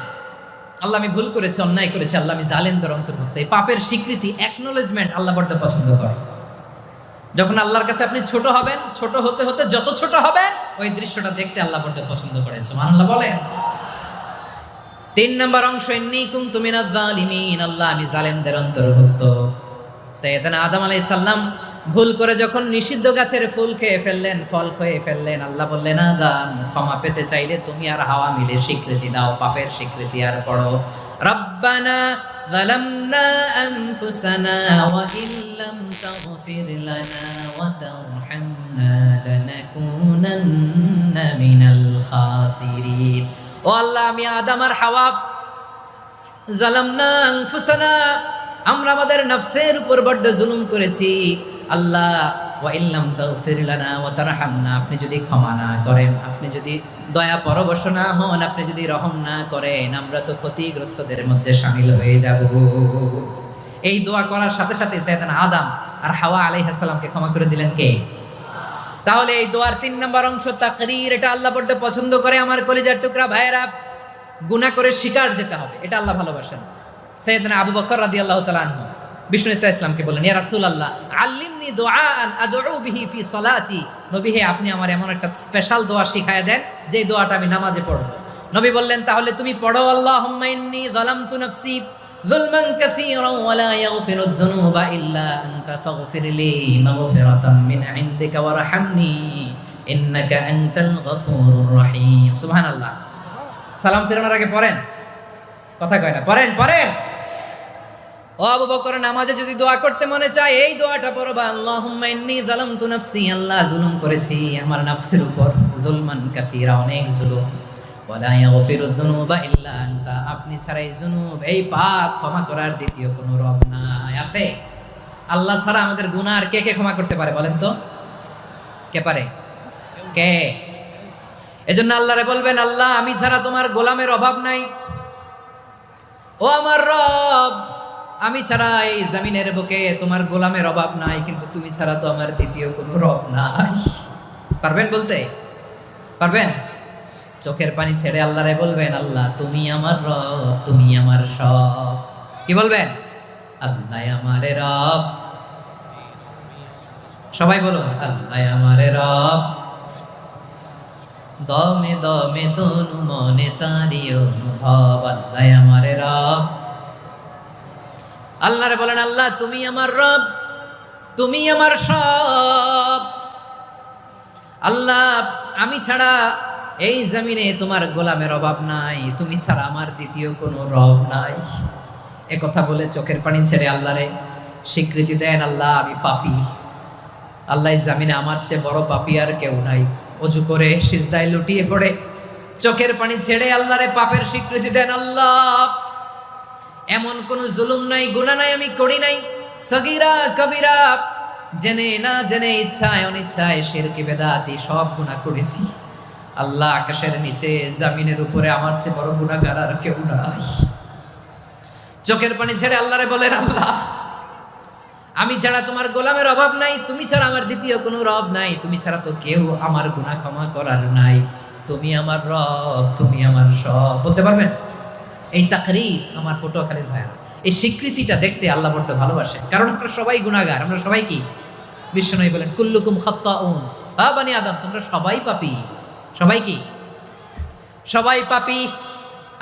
S1: আল্লাহ আমি ভুল করেছি, অন্যায় করেছি, আল্লাহ আমি জালেমদের অন্তর্ভুক্ত। এই পাপের স্বীকৃতি, অ্যাকনোলেজমেন্ট আল্লাহ বড্ড পছন্দ করে। যখন আল্লাহর কাছে আপনি ছোট হবেন, ছোট হতে হতে যত ছোট হবেন ওই দৃশ্যটা দেখতে আল্লাহ বড্ড পছন্দ করে, সুবহানাল্লাহ বলেন। তিন নম্বর অংশ, ইন্নী কুনতু মিনাজ জালিমিন, আল্লাহ আমি জালেমদের অন্তর্ভুক্ত। সাইয়েদনা আদম আলাইহিস সালাম ভুল করে যখন নিষিদ্ধ গাছের ফুল খেয়ে ফেললেন, ফল খেয়ে ফেললেন, আল্লাহ বললেন আদম ক্ষমা পেতে চাইলে তুমি আর হাওয়া মিলে স্বীকৃতি দাও, পাপের স্বীকৃতি আর পড়ো, রব্বানা যালামনা আনফুসানা ওয়া ইল্লাম তাগফির লানা ওয়া তারহামনা লানাকুনান্না মিনাল খাসিরিন। ও আল্লাহ, আমি আদম আর হাওয়া যালামনা আনফুসানা, আমরা আমাদের নফসের উপর বড্ড জুলুম করেছি। আল্লাহ, ওয়া ইল্লাম তাগফির লানা ওয়া তারহামনা, আপনি যদি ক্ষমা না করেন, আপনি যদি দয়া পরবশ না হন, আপনি যদি রহম না করেন, আমরা তো ক্ষতিগ্রস্তদের মধ্যে শামিল হয়ে যাব। এই দোয়া করার সাথে সাথে সাইয়েদনা আদম আর হাওয়া আলাইহিস সালামকে ক্ষমা করে দিলেন কে? তাহলে এই দোয়ার 3 নম্বর অংশ তাকরীর, এটা আল্লাহ বড্ড পছন্দ করে। আমার কলিজার টুকরা ভাইয়েরা, গুনাহ করে শিকার যেতে হবে, এটা আল্লাহ ভালোবাসেন। সাইয়েদনা আবু বকর রাদিয়াল্লাহু তাআলা আনহু বিষ্ণু ইসা ইসলামকে বললেন, ইয়া রাসূলুল্লাহ আল্লিমনি দুআআন আদউ বিহি ফি সলাতি, নবী হে আপনি আমার এমন একটা স্পেশাল দোয়া শিখায়া দেন যে দোয়াটা আমি নামাজে পড়ব। নবী বললেন, তাহলে তুমি পড়ো, আল্লাহুম্মা ইন্নী যালামতু নাফসি যুলমান কাসীরান ওয়া লা ইয়াগফিরুয যুনুবা ইল্লা আনতা ফাগফিরলি মাগফিরাতাম মিন ইনদিকা ওয়ারহামনি ইন্নাকা আনতাল গফুরুর রহিম। সুবহানাল্লাহ। সালাম ফিরানোর আগে পড়েন, কথা কয় না, পড়েন পড়েন। ও আবু বকর, নামাজে যদি দোয়া করতে মনে চায় এই দোয়াটা পড়বা, আল্লাহুম্মা ইন্নী যালামতু নাফসি, আল্লাহ জুলুম করেছি আমার নফসের উপর, যুলমান কাসীরা, অনেক জুলুম, ওয়া লা ইয়াগফিরুয যুনুবা ইল্লা আনতা, আপনি ছাড়া এই জুনুব, এই পাপ ক্ষমা করার দ্বিতীয় কোনো রব নাই। আছে? আল্লাহ ছাড়া আমাদের গুনাহ আর কে কে ক্ষমা করতে পারে বলেন তো? কে পারে? কে? এজন্য আল্লাহরে বলবেন, আল্লাহ আমি ছাড়া তোমার গোলামের অভাব নাই, ও আমার রব আমি ছাড়া এই জমিনের বুকে তোমার গোলামের অভাব নাই, কিন্তু তুমি ছাড়া তো আমার দ্বিতীয় কোনো রব নাই। পারবেন বলতে? পারবেন? চোখের পানি ছেড়ে আল্লাহরে বলবেন, আল্লাহ তুমি আমার রব, তুমি আমার সব। কি বলবেন? আল্লাহ আমারে রব। সবাই বলুন, আল্লাহ আমারে রব, দমে দমে তনু মনে তারি অনুভব, আল্লাহ আমারে রব। আল্লাহরে বলেন, আল্লাহ তুমি আমার রব, তুমি আমার সব। আল্লাহ আমি ছাড়া এই জমিনে তোমার গোলামের অভাব নাই, তুমি ছাড়া আমার দ্বিতীয় কোনো রব নাই। এ কথা বলে চোখের পানি ছেড়ে আল্লাহরে স্বীকৃতি দেন, আল্লাহ আমি পাপী, আল্লাহ এই জমিনে আমার চেয়ে বড় পাপী আর কেউ নাই। অজু করে সিজদায় লুটিয়ে পড়ে চোখের পানি ছেড়ে আল্লাহরে পাপের স্বীকৃতি দেন, আল্লাহ এমন কোন জুলুম নাই, গুনাহ নাই আমি করি নাই, সগীরা কবিরা, জেনে না জেনে, ইচ্ছায় অনিচ্ছায়, শিরকি বেদাতি সব গুনাহ করেছি। আল্লাহ আকাশের নিচে জমিনের উপরে আমার চেয়ে বড় গুনাহগার আর কেউ নাই। চোখের পানি ছেড়ে আল্লাহরে বলেন, আল্লাহ আমি ছাড়া তোমার গোলামের অভাব নাই, তুমি ছাড়া আমার দ্বিতীয় কোনো রব নাই, তুমি ছাড়া তো কেউ আমার গুনাহ ক্ষমা করার নাই, তুমি আমার রব, তুমি আমার সব। বলতে পারবেন? এই তাকরীর আমার পটুয়াখালীর ভাইয়া, এই স্বীকৃতিটা দেখতে আল্লাহ বড্ড ভালোবাসে, কারণ আমরা সবাই গুনাহগার। আমরা সবাই কি? বিশ্বনবী বলেন, কুল্লুকুম খাত্তাউন, আ বনি আদম তোমরা সবাই পাপী। সবাই কি? সবাই পাপী।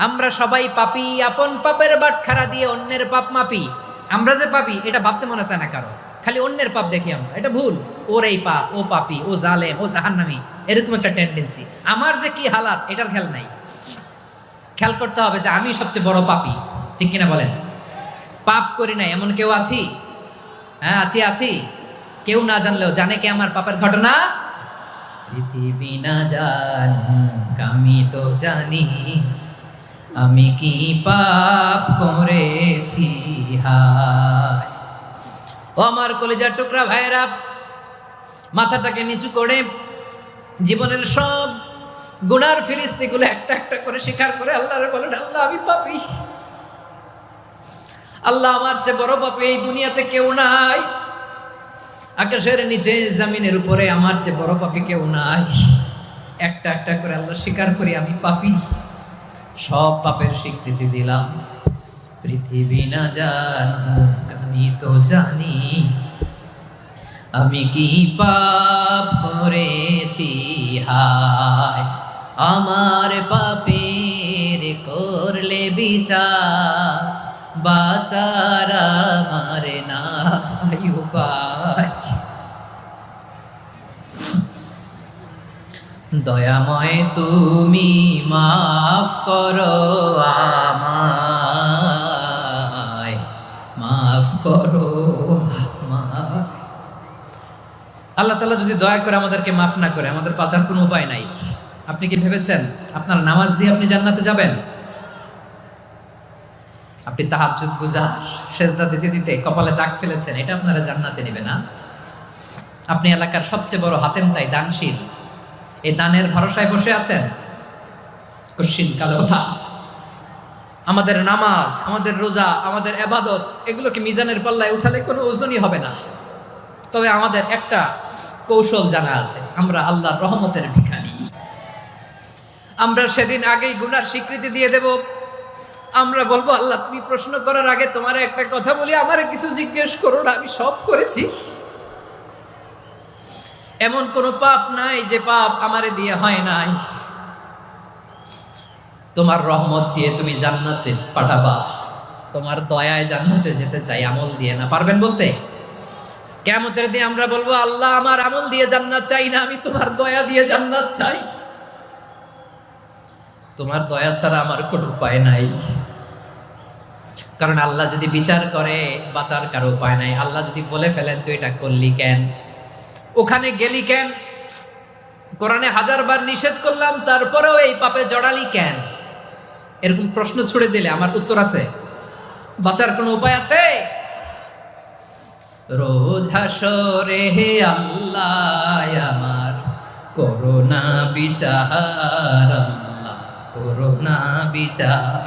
S1: আমরা সবাই পাপী, আপন পাপের বাটখারা দিয়ে অন্যের পাপ মাপি। আমরা যে পাপী এটা ভাবতে মনে চায় না কারো, খালি অন্যের পাপ দেখি আমরা, এটা ভুল। ওর এই পাপ, ও পাপী, ও জালেম, ও জাহান্নামী, এরকম একটা টেন্ডেন্সি। আমার যে কি হালাত এটার খেয়াল নাই। খেয়াল করতে হবে যে আমি সবচেয়ে বড় পাপী, ঠিক কিনা বলেন? পাপ করি না এমন কেউ আছি? হ্যাঁ আছি, আছি। কেউ না জানলেও জানে কে আমার পাপের ঘটনা? পৃথিবী না জানুক আমি তো জানি, আমি কি পাপ করেছি হায়। ও আমার কলিজার টুকরা ভাইরা, মাথাটাকে নিচু করে জীবনের সব গুনার ফিরিস্তিগুলো একটা একটা করে স্বীকার করে আল্লাহরে বলেন, আল্লাহ আমি পাপী, আল্লাহ আমার চেয়ে বড় পাপী এই দুনিয়াতে কেউ নাই, আকাশের নিচে জমিনের উপরে আমার চেয়ে বড় পাপী কেউ নাই। একটা একটা করে আল্লাহ স্বীকার করি আমি পাপী, সব পাপের স্বীকৃতি দিলাম। পৃথিবী না জানুক আমি তো জানি, আমি কি পাপ করেছি হায়। আমার পাপের করলে বিচার, বাচার আমার নাই উপায়। দয়াময় তুমি মাফ করো আমায়, মাফ করো আমায়। আল্লাহ তাআলা যদি দয়া করে আমাদেরকে মাফ না করে, আমাদের বাঁচার কোনো উপায় নাই। আপনি কি ভেবেছেন আপনার নামাজ দিয়ে আপনি জান্নাতে যাবেন? আপনি তাহাজ্জুদ গুজার, সেজদা দিতে দিতে কপালে দাগ ফেলেছেন, এটা আপনারা জান্নাতে নেবে না? আপনি এলাকার সবচেয়ে বড় হাতেম তাই দানশীল, এই দানের ভরসায় বসে আছেন? কশিন কালো না। আমাদের নামাজ, আমাদের রোজা, আমাদের ইবাদত, এগুলোকে মিজানের পাল্লায় উঠালে কোনো ওজনই হবে না। তবে আমাদের একটা কৌশল জানা আছে, আমরা আল্লাহর রহমতের ভিখারি। আমরা সেদিন আগেই গুনার স্বীকৃতি দিয়ে দেব। আমরা বলবো, আল্লাহ তুমি প্রশ্ন করার আগে তোমার একটা কথা বলি, আমারে কিছু জিজ্ঞেস করো না, আমি সব করেছি। এমন কোনো পাপ নাই যে পাপ আমারে দিয়ে হয় নাই। তোমার রহমত দিয়ে তুমি জান্নাতে পাঠাবা, তোমার দয়ায় জান্নাতে যেতে চাই, আমল দিয়ে না। পারবেন বলতে? কিয়ামতের দিন আমরা বলবো, আল্লাহ আমার আমল দিয়ে জান্নাত চাই না, আমি তোমার দয়া দিয়ে জান্নাত চাই। তোমার দয়া ছাড়া আমার কোনো উপায় নাই। কারণ আল্লাহ যদি বিচার করে, বাঁচার কারো উপায় নাই। আল্লাহ যদি বলে ফেলেন তুই এটা করলি কেন, ওখানে গেলি কেন, কোরআনে 1000 বার নিষেধ করলাম তারপরেও এই পাপে জড়ালি কেন, এরকম প্রশ্ন ছুড়ে দিলে আমার উত্তর আছে? বাঁচার কোনো উপায় আছে? রোজ হাসরে হে আল্লাহ আমার করোনা বিচার, আল্লাহ করোনা বিচার।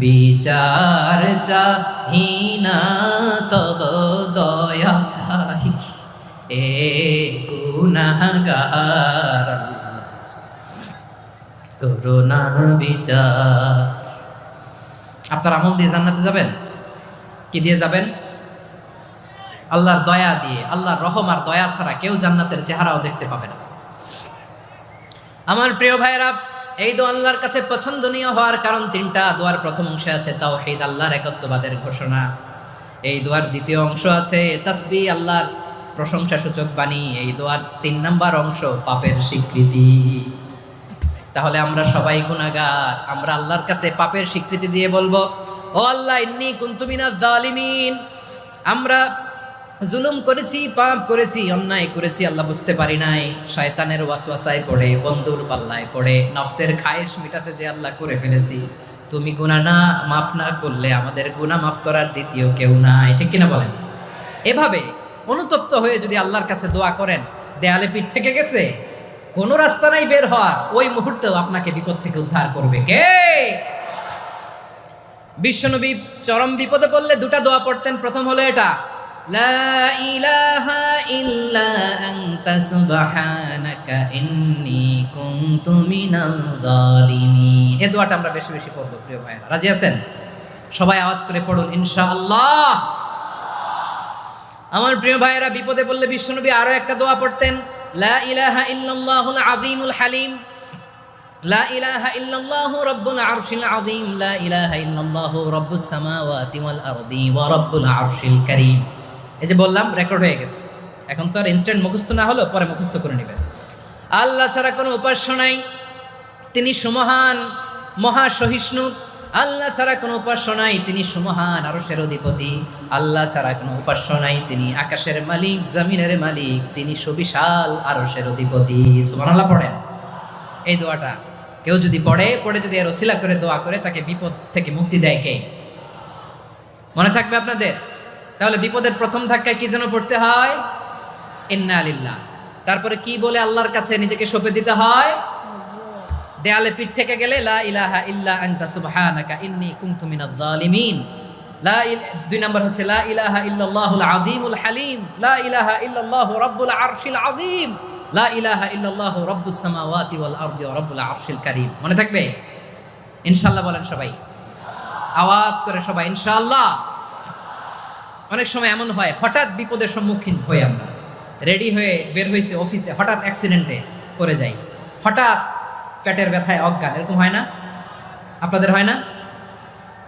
S1: বিচার চাহি না তব দয়া চাই, এ গুনাহগার, করোনা বিচার। আপনার আমল দিয়ে জান্নাতে যাবেন? কি দিয়ে যাবেন? আল্লাহর দয়া দিয়ে। আল্লাহর রহম আর দয়া ছাড়া কেউ জান্নাতের চেহারাও দেখতে পাবে না। আমার প্রিয় ভাইরা, এই দোয়া আল্লাহর কাছে পছন্দনীয় হওয়ার কারণ 3টা। দোয়ার প্রথম অংশে আছে তাওহীদ, আল্লাহর একত্ববাদের ঘোষণা। এই দোয়ার দ্বিতীয় অংশ আছে তাসবিহ, আল্লাহর প্রশংসাসূচক বাণী। এই দোয়ার 3 নাম্বার অংশ পাপের স্বীকৃতি। তাহলে আমরা সবাই গুনাহগার। আমরা আল্লাহর কাছে পাপের স্বীকৃতি দিয়ে বলবো, ও আল্লাহ ইন্নী কুনতু মিনাজ জালিমিন, আমরা জুলুম করেছি, পাপ করেছি, অন্যায় করেছি, আল্লাহ বুঝতে পারি নাই। শয়তানের ওয়াসওয়াসায় পড়ে, বন্ধুর পাল্লায় পড়ে, নফসের খায়েশ মিটাতে যে আল্লাহ করে ফেলেছি। তুমি গুনাহ না মাফ না করলে আমাদের গুনাহ মাফ করার দ্বিতীয় কেউ নাই, ঠিক কিনা বলেন? এভাবে অনুতপ্ত হয়ে যদি আল্লাহর কাছে দোয়া করেন, দেয়ালে পিঠ থেকে গেছে, কোনো রাস্তা নাই বের হওয়ার, ওই মুহূর্তেও আপনাকে বিপদ থেকে উদ্ধার করবে কে? বিশ্বনবী চরম বিপদে পড়লে 2টা দোয়া পড়তেন। প্রথম হলো এটা, লা ইলাহা ইল্লা আনতা সুবহানাকা ইন্নী কুনতু মিনাল জালিমিন। এই দোয়াটা আমরা বেশি বেশি পড়ব প্রিয় ভাইরা। রাজি আছেন? সবাই আওয়াজ করে পড়ুন ইনশাআল্লাহ। আমার প্রিয় ভাইরা, বিপদে পড়লে বিশ্বনবী আরো একটা দোয়া পড়তেন, লা ইলাহা ইল্লাল্লাহুল আযীমুল হালিম, লা ইলাহা ইল্লাল্লাহু রাব্বুল আরশিল আযীম, লা ইলাহা ইল্লাল্লাহু রাব্বুস সামাওয়াতি ওয়াল আরদি ওয়া রাব্বুল আরশিল কারীম। এই যে বললাম, রেকর্ড হয়ে গেছে। এখন তো আর ইনস্ট্যান্ট মুখস্থ না হলো, পরে মুখস্থ করে নেবেন। আল্লাহ ছাড়া কোনো উপাস্য নাই, তিনি সুমহান, মহা সহিষ্ণু। আল্লাহ ছাড়া কোনো উপাস্য নাই, তিনি সুমহান, আরশের অধিপতি। আল্লাহ ছাড়া কোনো উপাস্য নাই, তিনি আকাশের মালিক, জমিনের মালিক, তিনি সুবিশাল আরশের অধিপতি। সুবহানাল্লাহ পড়েন। এই দোয়াটা কেউ যদি পড়ে যদি এর ওসিলা করে দোয়া করে, তাকে বিপদ থেকে মুক্তি দেয় কে? মনে থাকবে আপনাদের? তাহলে বিপদের প্রথম ধাক্কায় কি যেন পড়তে হয়? ইন্না লিল্লাহ। তারপরে কি বলে আল্লাহর কাছে নিজেকে সঁপে দিতে হয়? দেয়ালে পিঠ থেকে গেলে লা ইলাহা ইল্লা আনতা সুবহানাকা ইন্নী কুনতু মিনাজ জালিমিন। 2 নাম্বার হচ্ছে লা ইলাহা ইল্লাল্লাহুল আযীমুল হালিম, লা ইলাহা ইল্লাল্লাহু রাব্বুল আরশিল আযীম, লা ইলাহা ইল্লাল্লাহু রাব্বুস সামাওয়াতি ওয়াল আরদি ওয়া রাব্বুল আরশিল কারীম। মনে থাকবে? ইনশাআল্লাহ বলেন সবাই, আওয়াজ করে সবাই ইনশাআল্লাহ। অনেক সময় এমন হয়, হঠাৎ বিপদের সম্মুখীন হই আমরা, রেডি হয়ে বের হয়েছে অফিসে, হঠাৎ অ্যাক্সিডেন্টে পড়ে যাই, হঠাৎ পেটের ব্যথায় অজ্ঞান, এরকম হয় না? আপনাদের হয় না?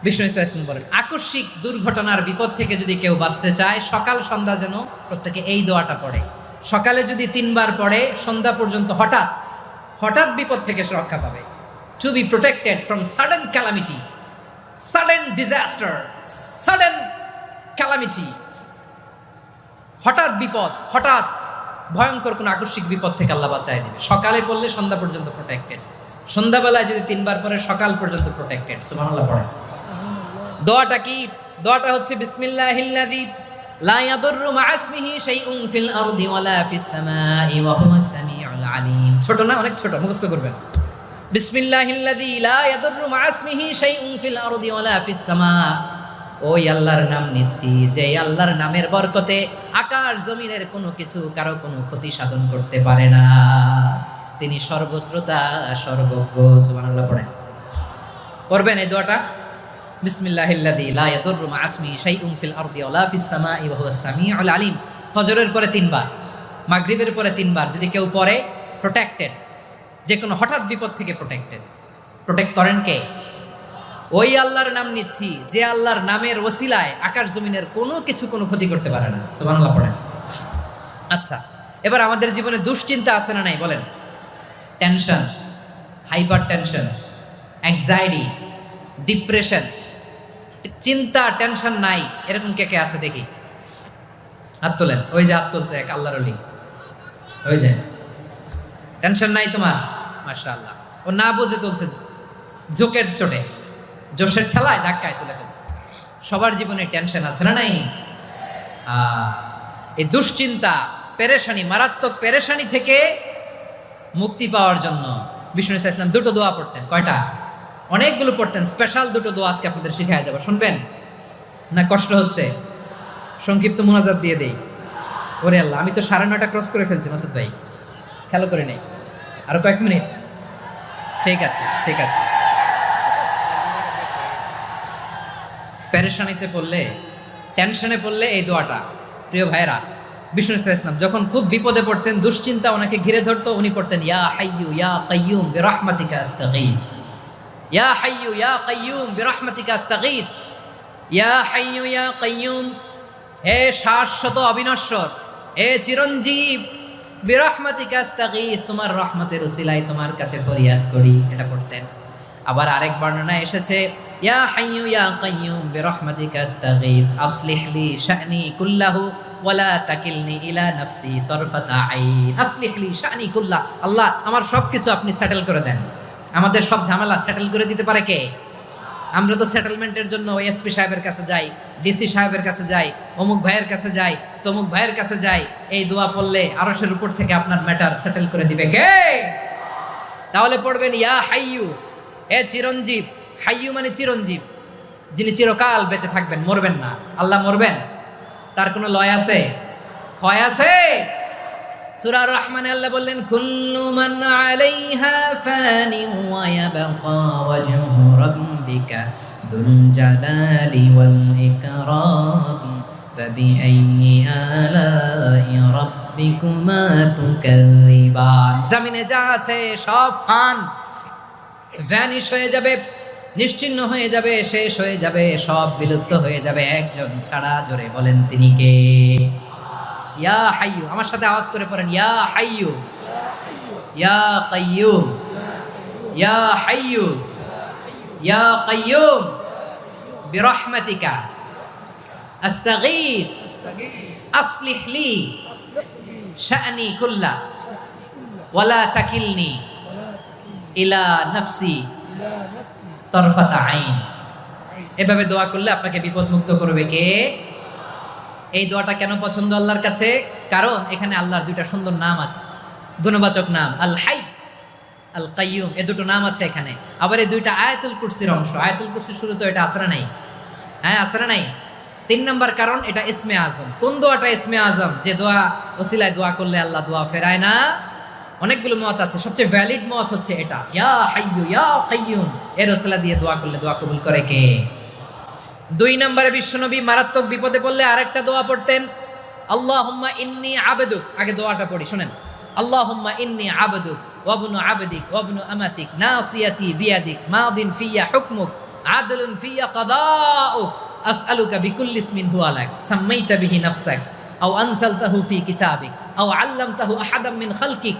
S1: বিষ্ণু ইসলাম বলেন আকস্মিক দুর্ঘটনার বিপদ থেকে যদি কেউ বাঁচতে চায় সকাল সন্ধ্যা যেন প্রত্যেকে এই দোয়াটা পড়ে। সকালে যদি 3 বার পড়ে সন্ধ্যা পর্যন্ত হঠাৎ হঠাৎ বিপদ থেকে সে রক্ষা পাবে। To be protected from sudden calamity, sudden disaster, sudden calamity, হঠাৎ বিপদ, হঠাৎ ভয়ঙ্কর কোন আকস্মিক বিপদ থেকে আল্লাহ বাঁচায় দিবে। সকালে পড়লে সন্ধ্যা পর্যন্ত প্রোটেক্টেড, সন্ধ্যাবেলায় যদি 3 বার পড়ে সকাল পর্যন্ত প্রোটেক্টেড। সুবহানাল্লাহ পড়ে। দোয়াটা কি? দোয়াটা হচ্ছে বিসমিল্লাহিল্লাযী লা ইয়াদুররু মা ইসমিহি শাইউন ফিল আরদি ওয়ালা ফিস সামাই ওয়া হুয়াস সামিউল আলিম। ছোট না? অনেক ছোট, মুখস্থ করবেন। বিসমিল্লাহিল্লাযী লা ইয়াদুররু মা ইসমিহি শাইউন ফিল আরদি ওয়ালা ফিস সামা। ওই আল্লাহর নাম নিচ্ছি যে আল্লাহর নামের বরকতে আকাশ জমিনের কোনো কিছু কারো কোনো ক্ষতি সাধন করতে পারে না। তিনি সর্বশ্রোতা, সর্বজ্ঞ। সুবহানাল্লাহ পড়েন। পড়বেন এই দোয়াটা, বিসমিল্লাহিল্লাযী লা ইয়াদুররু মা ইসমিহি শাইউন ফিল আরদি ওয়ালা ফিস সামাই ওয়া হুয়াস সামিউল আলিম। ফজরের পরে 3 বার, মাগরিবের পরে 3 বার যদি কেউ পড়ে প্রোটেক্টেড, যে কোনো হঠাৎ বিপদ থেকে প্রোটেক্টেড। প্রোটেক্ট করেন কে? ওই আল্লাহর নাম নিচ্ছি যে আল্লাহর নামের ওসিলায় আকাশ জমিনের কোনো কিছু কোনো ক্ষতি করতে পারে না। সুবহানাল্লাহ পড়েন। আচ্ছা, এবার আমাদের জীবনে দুশ্চিন্তা আছে না নাই বলেন? Tension, hyper tension, anxiety, depression, চিন্তা, টেনশন নাই এরকম কে কে আছে দেখি? হাত তোলেন। ওই যে হাত তুলছে এক আল্লাহর ওলি, ওই যে। টেনশন নাই তোমার? মাশাআল্লাহ। ও না বুঝে তুলছে, ঝোঁকের চোটে, জোশের ঠেলায় ধাক্কায় তুলে ফেলছে। সবার জীবনে টেনশন আছে না নাই? এই দুশ্চিন্তা, পেরেশানি, মারাত্মক পেরেশানি থেকে মুক্তি পাওয়ার জন্য বিষ্ণু ইসলাম 2টো দোয়া পড়তেন। কয়টা? অনেকগুলো পড়তেন। স্পেশাল 2টো দোয়া আজকে আপনাদের শিখায় যাবো। শুনবেন না? কষ্ট হচ্ছে? সংক্ষিপ্ত মুনাজাত দিয়ে দেই। ওরে আল্লাহ, আমি তো 9:30 ক্রস করে ফেলছি মাসুদ ভাই, খেয়াল করে নেই। আরো কয়েক মিনিট? ঠিক আছে, ঠিক আছে। পেরেশানিতে পড়লে, টেনশনে পড়লে এই দোয়াটা, প্রিয় ভাইরা, বিষ্ণু ইসলাম যখন খুব বিপদে পড়তেন, দুশ্চিন্তা ওনাকে ঘিরে ধরতো, উনি পড়তেন ইয়া হাইয়ু ইয়া কাইয়ুম বিরহমাতিকা আস্তাগীথ, ইয়া হাইয়ু ইয়া কাইয়ুম বিরহমাতিকা আস্তাগীথ, ইয়া হাইয়ু ইয়া কাইয়ুম, হে শাশ্বত অবিনশ্বর, হে চিরঞ্জীব, বিরহমাতিকা আস্তাগীথ, তোমার রহমতের উসিলায় তোমার কাছে ফরিয়াদ করি। এটা পড়তেন। আবার আরেক বর্ণনায় এসেছে ইয়া হাইয়ু ইয়া কাইয়ুম বিরহমাতিকা আস্তাগীথ আসলিহ লি শা'নি কুল্লাহু ওয়ালা তাকিলনি ইলা নাফসি তারফাতা আইন। আসলিহ লি শা'নি কুল্লাহ, আল্লাহ আমার সবকিছু আপনি সেটেল করে দেন। আমাদের সব ঝামেলা সেটেল করে দিতে পারে কে? আমরা তো সেটেলমেন্টের জন্য এসপি সাহেবের কাছে যাই, ডিসি সাহেবের কাছে যাই, অমুক ভাইয়ের কাছে যাই, তমুক ভাইয়ের কাছে যাই। এই দোয়া পড়লে আরশের উপর থেকে আপনার ম্যাটার সেটেল করে দিবে কে? তাহলে পড়বেন ইয়া হাইয়ু, হে চিরঞ্জীব। হাইয়ু মানে চিরঞ্জীব, যিনি চিরকাল বেঁচে থাকবেন, মরবেন না। আল্লাহ মরবেন? তার কোনো লয় আছে? ক্ষয় আছে? সূরা রহমানে আল্লাহ বললেন কুল্লু মান আলাইহা ফানি ওয়া ইয়াবকা ওয়াজহু রাব্বিকা যুল জালালি ওয়াল ইকরাম ফাবিআইয়ি আলাই রাব্বিকুমা তুকাযিবান। জমিনে যা আছে সব ভ্যানিশ হয়ে যাবে, নিশ্চিহ্ন হয়ে যাবে, শেষ হয়ে যাবে, সব বিলুপ্ত হয়ে যাবে একজন ছাড়া। জোরে বলেন তিনি কে? ইয়া হাইয়ু। আমার সাথে আওয়াজ করে পড়েন ইয়া হাইয়ু ইয়া কাইয়ুম ইয়া হাইয়ু ইয়া কাইয়ুম বিরহমাতিকা আস্তাগীথ আসলিহ লি শা'নি কুল্লা ওয়ালা তাকিলনি ইলা নাফসি তরফাতা আইন। এভাবে দোয়া করলে আপনাকে বিপদ মুক্ত করবে কে? এই দোয়াটা কেন পছন্দ আল্লাহর কাছে? কারণ এখানে আল্লাহর 2টা সুন্দর নাম আছে, গুণবাচক নাম, আল হাই, আল কাইয়ুম। এই 2টো নাম আছে এখানে। আবার এই 2টা আয়াতুল কুরসির অংশ। আয়াতুল কুরসির শুরুতে এটা আছে না নাই? হ্যাঁ, আছে না নাই? 3 নম্বর কারণ এটা ইসমে আজম। কোন দোয়াটা ইসমে আজম? যে দোয়া ওসিলায় দোয়া করলে আল্লাহ দোয়া ফেরায় না। অনেকগুলো মত আছে, সবচেয়ে ভ্যালিড মত হচ্ছে এটা, ইয়া হাইয়ু ইয়া কাইয়ুম। এর ওসিলা দিয়ে দোয়া করলে দোয়া কবুল করে কে? 2 নম্বরে বিশ্বনবী মারাত্মক বিপদে পড়লে আরেকটা দোয়া পড়তেন, আল্লাহুম্মা ইন্নী আবদুক। আগে দোয়াটা পড়ি, শুনেন। আল্লাহুম্মা ইন্নী আবদুক ওয়াবনু আবদিক ওয়াবনু আমাতিক নাসিয়াতি বিয়াদিক মাদিন ফিয়া হুকমুক আদলুন ফিয়া কাদাউক আসআলুকা বিকুল্লি ইসমিন হুয়া লাক সাম্মাইতা বিহি নাফসাক আও আনজালতাহু ফি কিতাবিক আও আল্লামতাহু আহাদাম মিন খালকিক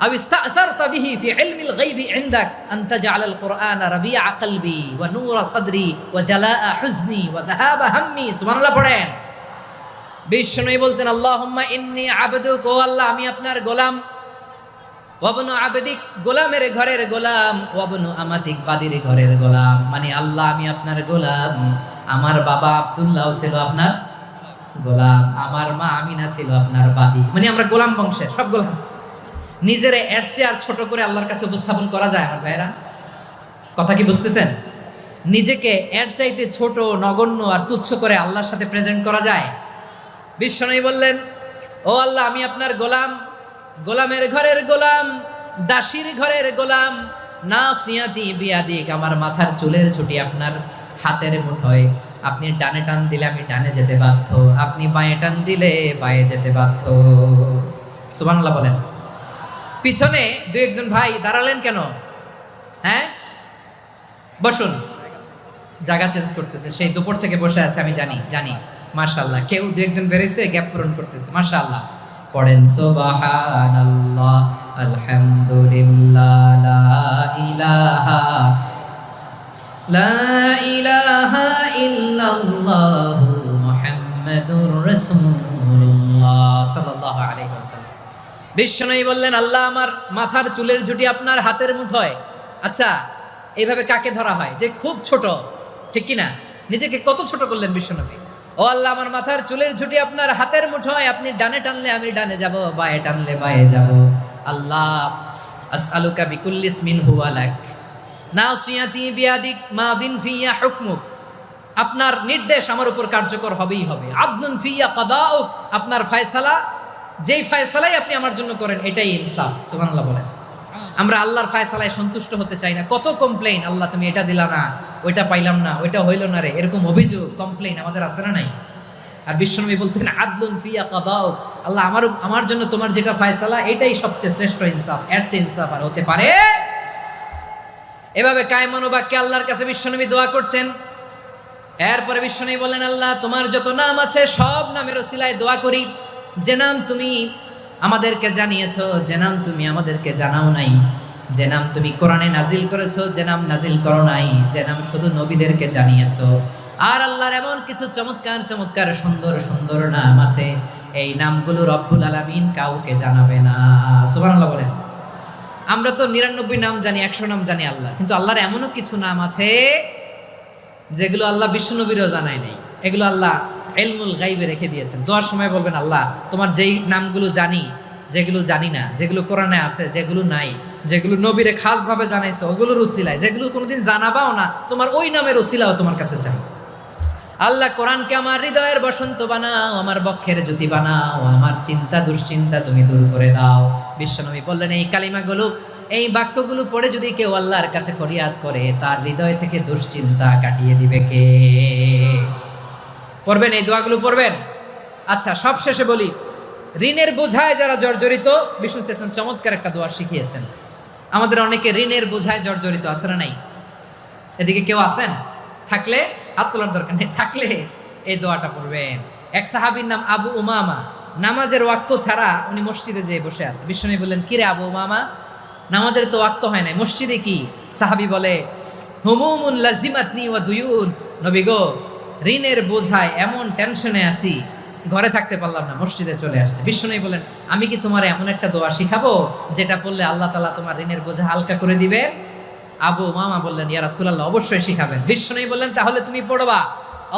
S1: أو استأثرت به في علم الغيب عندك أن تجعل القرآن ربيع قلبي ونور صدري وجلاء حزني وذهاب همي سبحان الله পড়েন বিষ্ণু বলতেন আল্লাহুম্মা ইন্নী আবদুক ও আল্লাহ আমি আপনার গোলাম ওয়াবনু আবদিক গোলামের ঘরের গোলাম ওয়াবনু আমাতিক বাদির ঘরের গোলাম মানে আল্লাহ আমি আপনার গোলাম আমার বাবা আব্দুল্লাহ ছিল আপনার গোলাম আমার মা আমিনা ছিল আপনার বাদী মানে আমরা গোলাম বংশের সব গোলাম নিজেরে এর চেয়ে আর ছোট করে আল্লাহর কাছে উপস্থাপন করা যায় আমার ভাইরা কথা কি বুঝতেছেন নিজেকে এর চাইতে ছোট নগণ্য আর তুচ্ছ করে আল্লাহর সাথে প্রেজেন্ট করা যায় বিশ্বনবী বললেন ও আল্লাহ আমি আপনার গোলাম গোলামের ঘরের গোলাম দাসীর ঘরের গোলাম নাসিয়াতি বিয়াদিক আমার মাথার চুলের ছুটি আপনার হাতের মুঠোয় আপনি ডানে টান দিলে আমি ডানে যেতে বাধ্য আপনি বাঁয়ে টান দিলে বাঁয়ে যেতে বাধ্য সুবহানাল্লাহ বলেন পিছনে দুই একজন ভাই দাঁড়ালেন কেন হ্যাঁ বসুন জায়গা চেঞ্জ করতেছে সেই দুপুর থেকে বসে আছে আমি জানি মাশাআল্লাহ কেউ দুই একজন বেরিয়েছে গ্যাপ পূরণ করতেছে মাশাআল্লাহ পড়েন সুবহানাল্লাহ আলহামদুলিল্লাহ লা ইলাহা ইল্লাল্লাহু মুহাম্মাদুর রাসূলুল্লাহ সাল্লাল্লাহু আলাইহি ওয়াসাল্লাম বিশ্বনবী বললেন আল্লাহ আমার মাথার চুলের ঝুঁটি আপনার হাতের মুঠোয় আচ্ছা এইভাবে কাকে ধরা হয় যে খুব ছোট ঠিক কি না নিজেকে কত ছোট করলেন বিশ্বনবী ও আল্লাহ আমার মাথার চুলের ঝুঁটি আপনার হাতের মুঠোয় আপনি ডানে টানলে আমি ডানে যাব বাঁয়ে টানলে বাঁয়ে যাব আল্লাহ আসআলুকা বিকুল্লি ইসমিন হুয়া লাক নাসিয়াতি বিয়াদিক মাদিন ফিয়া হুকমুক আপনার নির্দেশ আমার উপর কার্যকর হবেই হবে আদলুন ফিয়া কাদাউক আপনার ফয়সালা যেই ফয়সালাই আপনি আমার জন্য করেন এটাই ইনসাফ সুবহানাল্লাহ বলেন আমরা আল্লাহর ফয়সালায় সন্তুষ্ট হতে চাই না কত কমপ্লেইন আল্লাহ তুমি এটা দিলা না ওইটা পাইলাম না ওইটা হইল না রে এরকম অভিযোগ কমপ্লেইন আমাদের আছে না নাই আর বিশ্বনবী বলতেন আদলুন ফিয়া কাদাউক আল্লাহ আমার জন্য তোমার যেটা ফয়সালা এটাই সবচেয়ে শ্রেষ্ঠ ইনসাফ এর চেয়ে ইনসাফ আর হতে পারে এভাবে কায়মান বাক্যে আল্লাহর কাছে বিশ্বনবী দোয়া করতেন এরপরে বিশ্বনবী বলেন আল্লাহ তোমার যত নাম আছে সব নামের ওসিলায় দোয়া করি যে নাম তুমি আমাদেরকে জানিয়েছো যে নাম তুমি আমাদেরকে জানাও নাই যে নাম তুমি কোরআনে নাজিল করেছো যে নাম নাজিল করো নাই যে নাম শুধু নবীদেরকে জানিয়েছো আর আল্লাহর এমন কিছু চমৎকার চমৎকার সুন্দর সুন্দর নাম আছে এই নামগুলো রব্বুল আলামিন কাউকে জানাবে না সুবহানাল্লাহ বলেন আমরা তো 99 নাম জানি 100 নাম জানি আল্লাহ কিন্তু আল্লাহর এমনও কিছু নাম আছে যেগুলো আল্লাহ বিশ্বনবীরও জানায় নাই এগুলো আল্লাহ ইলমুল গায়বে রেখে দিয়েছেন দোয়ার সময় বলবেন আল্লাহ তোমার যেই নামগুলো জানি যেগুলো জানি না যেগুলো কোরআনে আছে যেগুলো নাই যেগুলো নবীরে খাস ভাবে জানাইছো ওগুলোর উসিলায় যেগুলো কোনোদিন জানাবাও না তোমার ওই নামের উসিলাও তোমার কাছে চাই আল্লাহ কোরআনকে আমার হৃদয়ের বসন্ত বানাও আমার বক্ষের জ্যোতি বানাও আমার চিন্তা দুশ্চিন্তা তুমি দূর করে দাও বিশ্বনবী বললেন এই কালিমাগুলো এই বাক্যগুলো পড়ে যদি কেউ আল্লাহর কাছে ফরিয়াদ করে তার হৃদয় থেকে দুশ্চিন্তা কাটিয়ে দিবে কে পড়বেন এই দোয়াগুলো পড়বেন আচ্ছা সব শেষে বলি ঋণের বোঝায় যারা জর্জরিত বিষ্ণু ইসলাম চমৎকার একটা দোয়া শিখিয়েছেন আমাদের অনেকে ঋণের বোঝায় জর্জরিত আছে না নাই এদিকে কেউ আছেন থাকলে হাত তোলার দরকার নেই থাকলে এই দোয়াটা পড়বেন এক সাহাবীর নাম আবু উমামা নামাজের ওয়াক্ত ছাড়া উনি মসজিদে যেয়ে বসে আছে বিশ্বনবী বললেন কিরে আবু উমামা নামাজের তো ওয়াক্ত হয় নাই মসজিদে কি সাহাবী বলে হুমুমুন লাজিমাতনি ওয়া দুয়ুন নবী গো ঋণের বোঝায় এমন টেনশনে আছি ঘরে থাকতে পারলাম না মসজিদে চলে আসছে বিশ্বনবী বলেন আমি কি তোমার এমন একটা দোয়া শিখাবো যেটা পড়লে আল্লাহ তাআলা তোমার ঋণের বোঝা হালকা করে দিবে আবু উমামা বললেন ইয়া রাসূলুল্লাহ অবশ্যই শিখাবেন বিশ্বনবী বললেন তাহলে তুমি পড়বা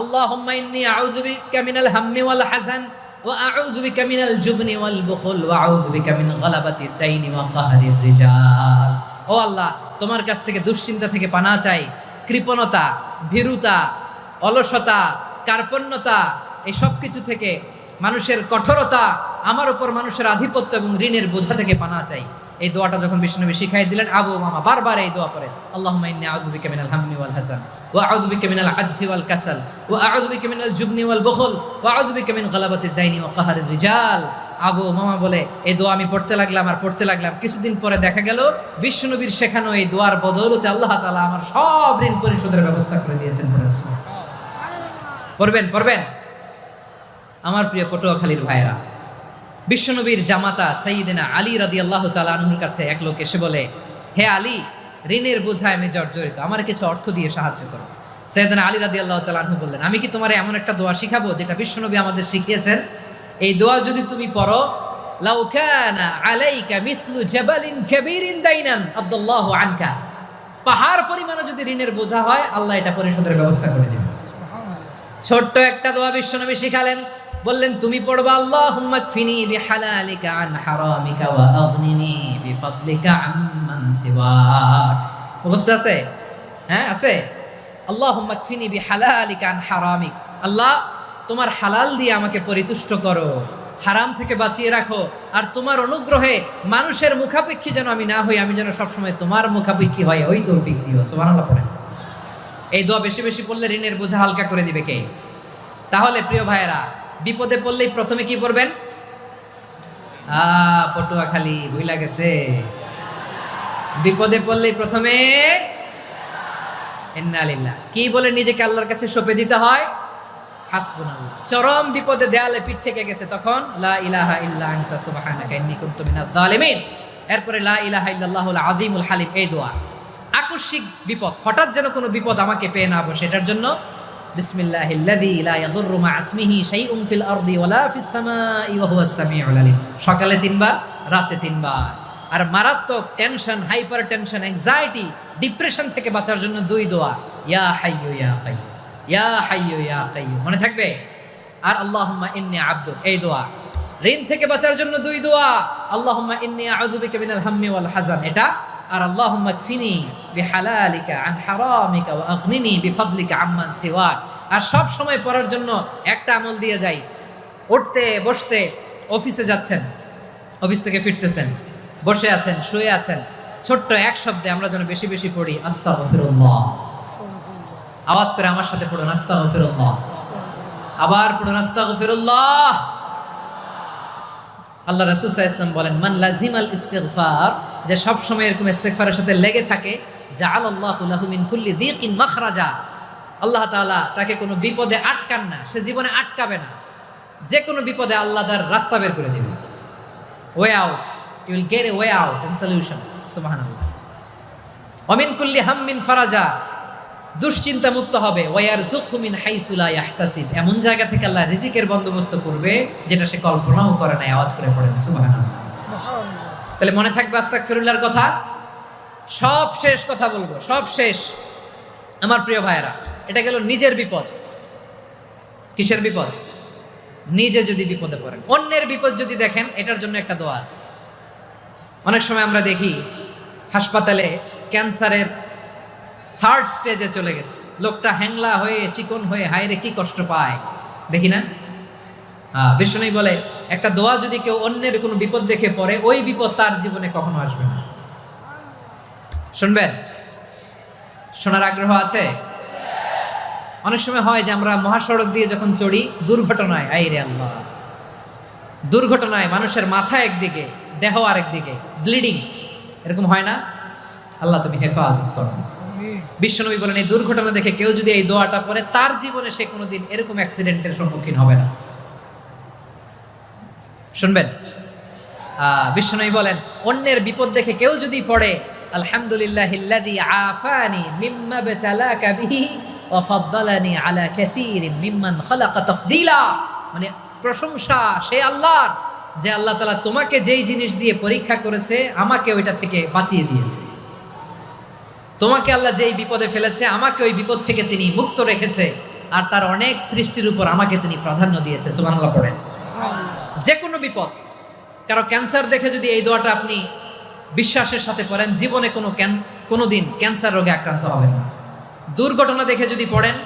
S1: আল্লাহুম্মা ইন্নী আউযু বিকা মিনাল হাম্মি ওয়াল হাযান ওয়া আউযু বিকা মিনাল জুবনি ওয়াল বুখল ওয়া আউযু বিকা মিন গলাবাতিদ দাইনি ওয়া কাহরির রিজাল ও আল্লাহ তোমার কাছ থেকে দুশ্চিন্তা থেকে পানাহ চাই কৃপণতা ভীরুতা অলসতা কার্পণ্যতা এই সব কিছু থেকে মানুষের কঠোরতা আমার উপর মানুষের আধিপত্য এবং ঋণের বোঝা থেকে পানাহ চাই এই দোয়াটা যখন বিশ্বনবী শিখাই দিলেন আবু উমামা বারবার এই দোয়া পড়ে আল্লাহুম্মা ইন্নী আউযু বিকা মিনাল হাম্মি ওয়াল হাযান ওয়া আউযু বিকা মিনাল আজজি ওয়াল কাসাল ওয়া আউযু বিকা মিনাল জুবনি ওয়াল বুখল ওয়া আউযু বিকা মিন গলাবাতিদ দাইনি ওয়া কাহরির রিজাল আবু মামা বলে এই দোয়া আমি পড়তে লাগলাম কিছুদিন পরে দেখা গেল বিশ্বনবীর শেখানো এই দোয়ার বদৌলতে আল্লাহ তাআলা আমার সব ঋণ পরিশোধের ব্যবস্থা করে দিয়েছেন। পড়বেন আমার প্রিয় পটুয়াখালীর ভাইরা, বিশ্বনবীর জামাতা সাইয়্যিদিনা আলী রাদিয়াল্লাহু তাআলা আনহুর কাছে এক লোক এসে বলে, হে আলী, ঋণের বোঝায় আমি জর্জরিত, আমার কিছু অর্থ দিয়ে সাহায্য করো। সাইয়্যিদিনা আলী রাদিয়াল্লাহু তাআলা আনহু বললেন, আমি কি তোমার এমন একটা দোয়া শিখাবো যেটা বিশ্বনবী আমাদের শিখিয়েছেন? এই দোয়া যদি তুমি পড়ো, লাউ কানা আলাইকা মিসলু জাবালিন কাবীরিন দাইনান আব্দুল্লাহু আনকা, পাহাড় পরিমাণে যদি ঋণের বোঝা হয় আল্লাহ এটা পরিশোধের ব্যবস্থা করে দিবেন। ছোট্ট একটা দোয়া বিশ্বনবী শিখালেন, বললেন তুমি পড়বা আল্লাহুম্মা কফিনি বিহালালিকা আন হারামিকা ওয়া আগনিনি বিফাদলিকা আম্মান সিওয়াক। মুখস্থ আছে? হ্যাঁ আছে। আল্লাহুম্মা কফিনি বিহালালিকা আন হারামিক, আল্লাহ তোমার হালাল দিয়ে আমাকে পরিতুষ্ট করো, হারাম থেকে বাঁচিয়ে রাখো, আর তোমার অনুগ্রহে মানুষের মুখাপেক্ষী যেন আমি না হই, আমি যেন সবসময় তোমার মুখাপেক্ষী হয়, ওই তৌফিক দিও। সুবহানাল্লাহ পড়েন। এই দোয়া বেশি বেশি পড়লে ঋণের বোঝা হালকা করে দিবে কে? তাহলে প্রিয় ভাইয়েরা, বিপদে পড়লেই প্রথমে কি পড়বেন? পটুয়াখালী ভুইলা গেছে। বিপদে পড়লেই প্রথমে ইন্না লিল্লাহ কি বলে নিজেকে আল্লাহর কাছে সঁপে দিতে হয়? হাসবুনাল্লাহ। চরম বিপদে দেয়ালে পিঠ থেকে গেছে, তখন লা ইলাহা ইল্লা আনতা সুবহানাকা ইন্নী কুনতু মিনাজ জালিমিন। এরপরে লা ইলাহা ইল্লাল্লাহুল আযীমুল হালিম, এই দোয়া। আকস্মিক বিপদ, হঠাৎ যেন কোনো বিপদ আমাকে পেয়ে না বসে, এটার জন্য বিসমিল্লাহিল্লাযী লা ইয়াদুররু মা ইসমিহি শাইউন ফিল আরদি ওয়ালা ফিস সামাই ওয়া হুয়াস সামিউল আলীম। সকালে 3 বার, রাতে 3 বার। আর মারাত্মক tension, hyper tension, anxiety, depression থেকে বাঁচার জন্য 2 দোয়া, ইয়া হাইয়্যু ইয়া কাইয়্যুম, ইয়া হাইয়্যু ইয়া কাইয়্যুম, মনে থাকবে? আর আল্লাহুম্মা ইন্নী আবদুক, এই দোয়া। ঋণ থেকে বাঁচার জন্য 2 দোয়া, আল্লাহুম্মা ইন্নী আউযু বিকা মিনাল হাম্মি ওয়াল হাযান, এটা। আর আল্লাহুম্মা কফিনি বিহালালিকা আন হারামিকা ওয়া আগনিনি বিফাদলিকা আম্মান সিওয়াক। আর সব সময় পড়ার জন্য একটা আমল দিয়ে যাই, উঠতে বসতে, অফিসে যাচ্ছেন, অফিস থেকে ফিরতেছেন, বসে আছেন, শুয়ে আছেন, ছোট্ট এক শব্দে আমরা যেন বেশি বেশি পড়ি আস্তাগফিরুল্লাহ। আওয়াজ করে আমার সাথে পড়ুন আস্তাগফিরুল্লাহ, আবার পড়ুন আস্তাগফিরুল্লাহ। আল্লাহ রাসূল সাল্লাল্লাহু আলাইহি ওয়াসাল্লাম বলেন, মান লাজিমাল ইস্তিগফার, যে সব সময় এরকম ইস্তিগফারের সাথে লেগে থাকে, জাআলাল্লাহু লাহু মিন কুল্লি দীকিন মাখরাজা, আল্লাহ তাআলা তাকে কোনো বিপদে আটকান না, সে জীবনে আটকাবে না, যে কোনো বিপদে আল্লাহ তার রাস্তা বের করে দিবেন। Way out, you will get a way out and solution. সুবহানাল্লাহ। ওয়া মিন কুল্লি হাম্মিন ফারাজা, দুশ্চিন্তা মুক্ত হবে। ওয়া ইয়ারযুকহু মিন হাইসু লা ইয়াহতাসিব, এমন জায়গা থেকে আল্লাহ রিজিকের বন্দোবস্ত করবে যেটা সে কল্পনাও করে নাই। আওয়াজ করে পড়েন সুবহানাল্লাহ। তাহলে মনে থাকবে আস্তাগফিরুল্লাহর কথা। সব শেষ কথা বলবো, সব শেষ আমার প্রিয় ভাইয়েরা, এটা গেল নিজের বিপদ। কিসের বিপদ? নিজে যদি বিপদে পড়েন, অন্যের বিপদ যদি দেখেন, এটার জন্য একটা দোয়া আছে। অনেক সময় আমরা দেখি হাসপাতালে ক্যান্সারের 3rd স্টেজে চলে গেছে, লোকটা হ্যাংলা হয়ে চিকন হয়ে হায়রে কি কষ্ট পায়, দেখি না? বিষ্ণু বলে একটা দোয়া যদি কেউ অন্যের কোনো বিপদ দেখে পড়ে, ওই বিপদ তার জীবনে কখনো আসবে না। শুনবেন? শোনার আগ্রহ আছে? অনেক সময় হয় যে আমরা মহাসড়ক দিয়ে যখন চড়ি, দুর্ঘটনায়, আইরে আল্লাহ, দুর্ঘটনায় মানুষের মাথা একদিকে, দেহ আরেকদিকে, ব্লিডিং, এরকম হয় না? আল্লাহ তুমি হেফাজত করো। বিশ্বনবী বলেন এই দুর্ঘটনা দেখে কেউ যদি এই দোয়াটা পড়ে, তার জীবনে সে কোনোদিন এরকম অ্যাক্সিডেন্টের সম্মুখীন হবে না। শুনবেন? বিশ্বনবী বলেন অন্যের বিপদ দেখে কেউ যদি পড়ে, আলহামদুলিল্লাহিল্লাযী আফানি মিম্মা বাতালাকা বিহি ওয়া ফাদ্দালানি আলা কাসীরিন মিম্মান খালাকা তাফদীলা, মানে প্রশংসা সে আল্লাহর, যে আল্লাহ তাআলা তোমাকে যেই জিনিস দিয়ে পরীক্ষা করেছে, আমাকে ওইটা থেকে বাঁচিয়ে দিয়েছে। তোমাকে আল্লাহ যেই বিপদে ফেলেছে, আমাকে ওই বিপদ থেকে তিনি মুক্ত রেখেছে, আর তার অনেক সৃষ্টির উপর আমাকে তিনি প্রাধান্য দিয়েছে। সুবহানাল্লাহ পড়েন। যে কোনো বিপদ, কারো ক্যান্সার দেখে যদি এই দোয়াটা আপনি বিশ্বাসের সাথে পড়েন, জীবনে কোনোদিন ক্যান্সার রোগে আক্রান্ত হবেন না। দুর্ঘটনা দেখে যদি পড়েন,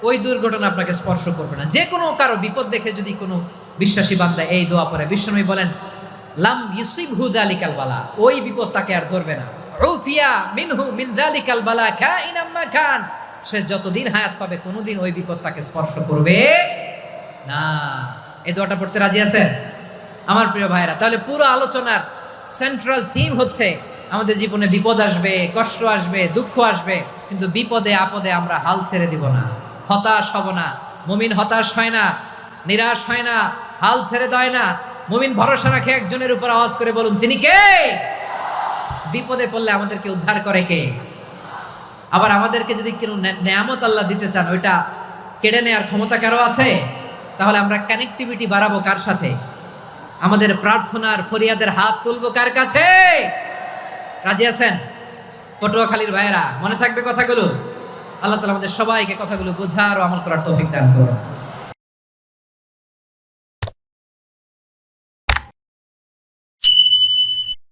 S1: ওই দুর্ঘটনা আপনাকে স্পর্শ করবে না। যে কোনো কারো বিপদ দেখে যদি কোনো বিশ্বাসী বান্দা এই দোয়া পড়ে, বিশ্বনবী বলেন লাম ইউসিবহু যালিকাল বালা, ওই বিপদ তাকে আর ধরবে না। উফিয়া মিনহু মিন যালিকাল বালা কাইনাম মা কান, সে যতদিন হায়াত পাবে কোনোদিন ওই বিপদ তাকে স্পর্শ করবে না। এই দোয়াটা পড়তে রাজি আছেন? আমার প্রিয় ভাইরা, তাহলে পুরো আলোচনার সেন্ট্রাল থিম হচ্ছে আমাদের জীবনে বিপদ আসবে, কষ্ট আসবে, দুঃখ আসবে, কিন্তু বিপদে আপদে আমরা হাল ছেড়ে দিব না, হতাশ হব না। মুমিন হতাশ হয় না, নিরাশ হয় না, হাল ছেড়ে দেয় না। মুমিন ভরসা রাখে একজনের উপর। আওয়াজ করে বলুন, যিনি কে? বিপদে পড়লে আমাদেরকে উদ্ধার করে কে? আবার আমাদেরকে যদি কোনো নেয়ামত আল্লাহ দিতে চান, ওইটা কেড়ে নেওয়ার ক্ষমতা কারো আছে? তাহলে আমরা কানেক্টিভিটি বাড়াবো কার সাথে? আমাদের প্রার্থনার ফরিয়াদের হাত তুলবো কার কাছে? রাজি আছেন? পটুয়াখালীর ভাইয়েরা, মনে থাকবে কথাগুলো? আল্লাহ তাআলা আমাদের সবাইকে কথাগুলো বোঝার ও আমল করার তৌফিক দান করুন।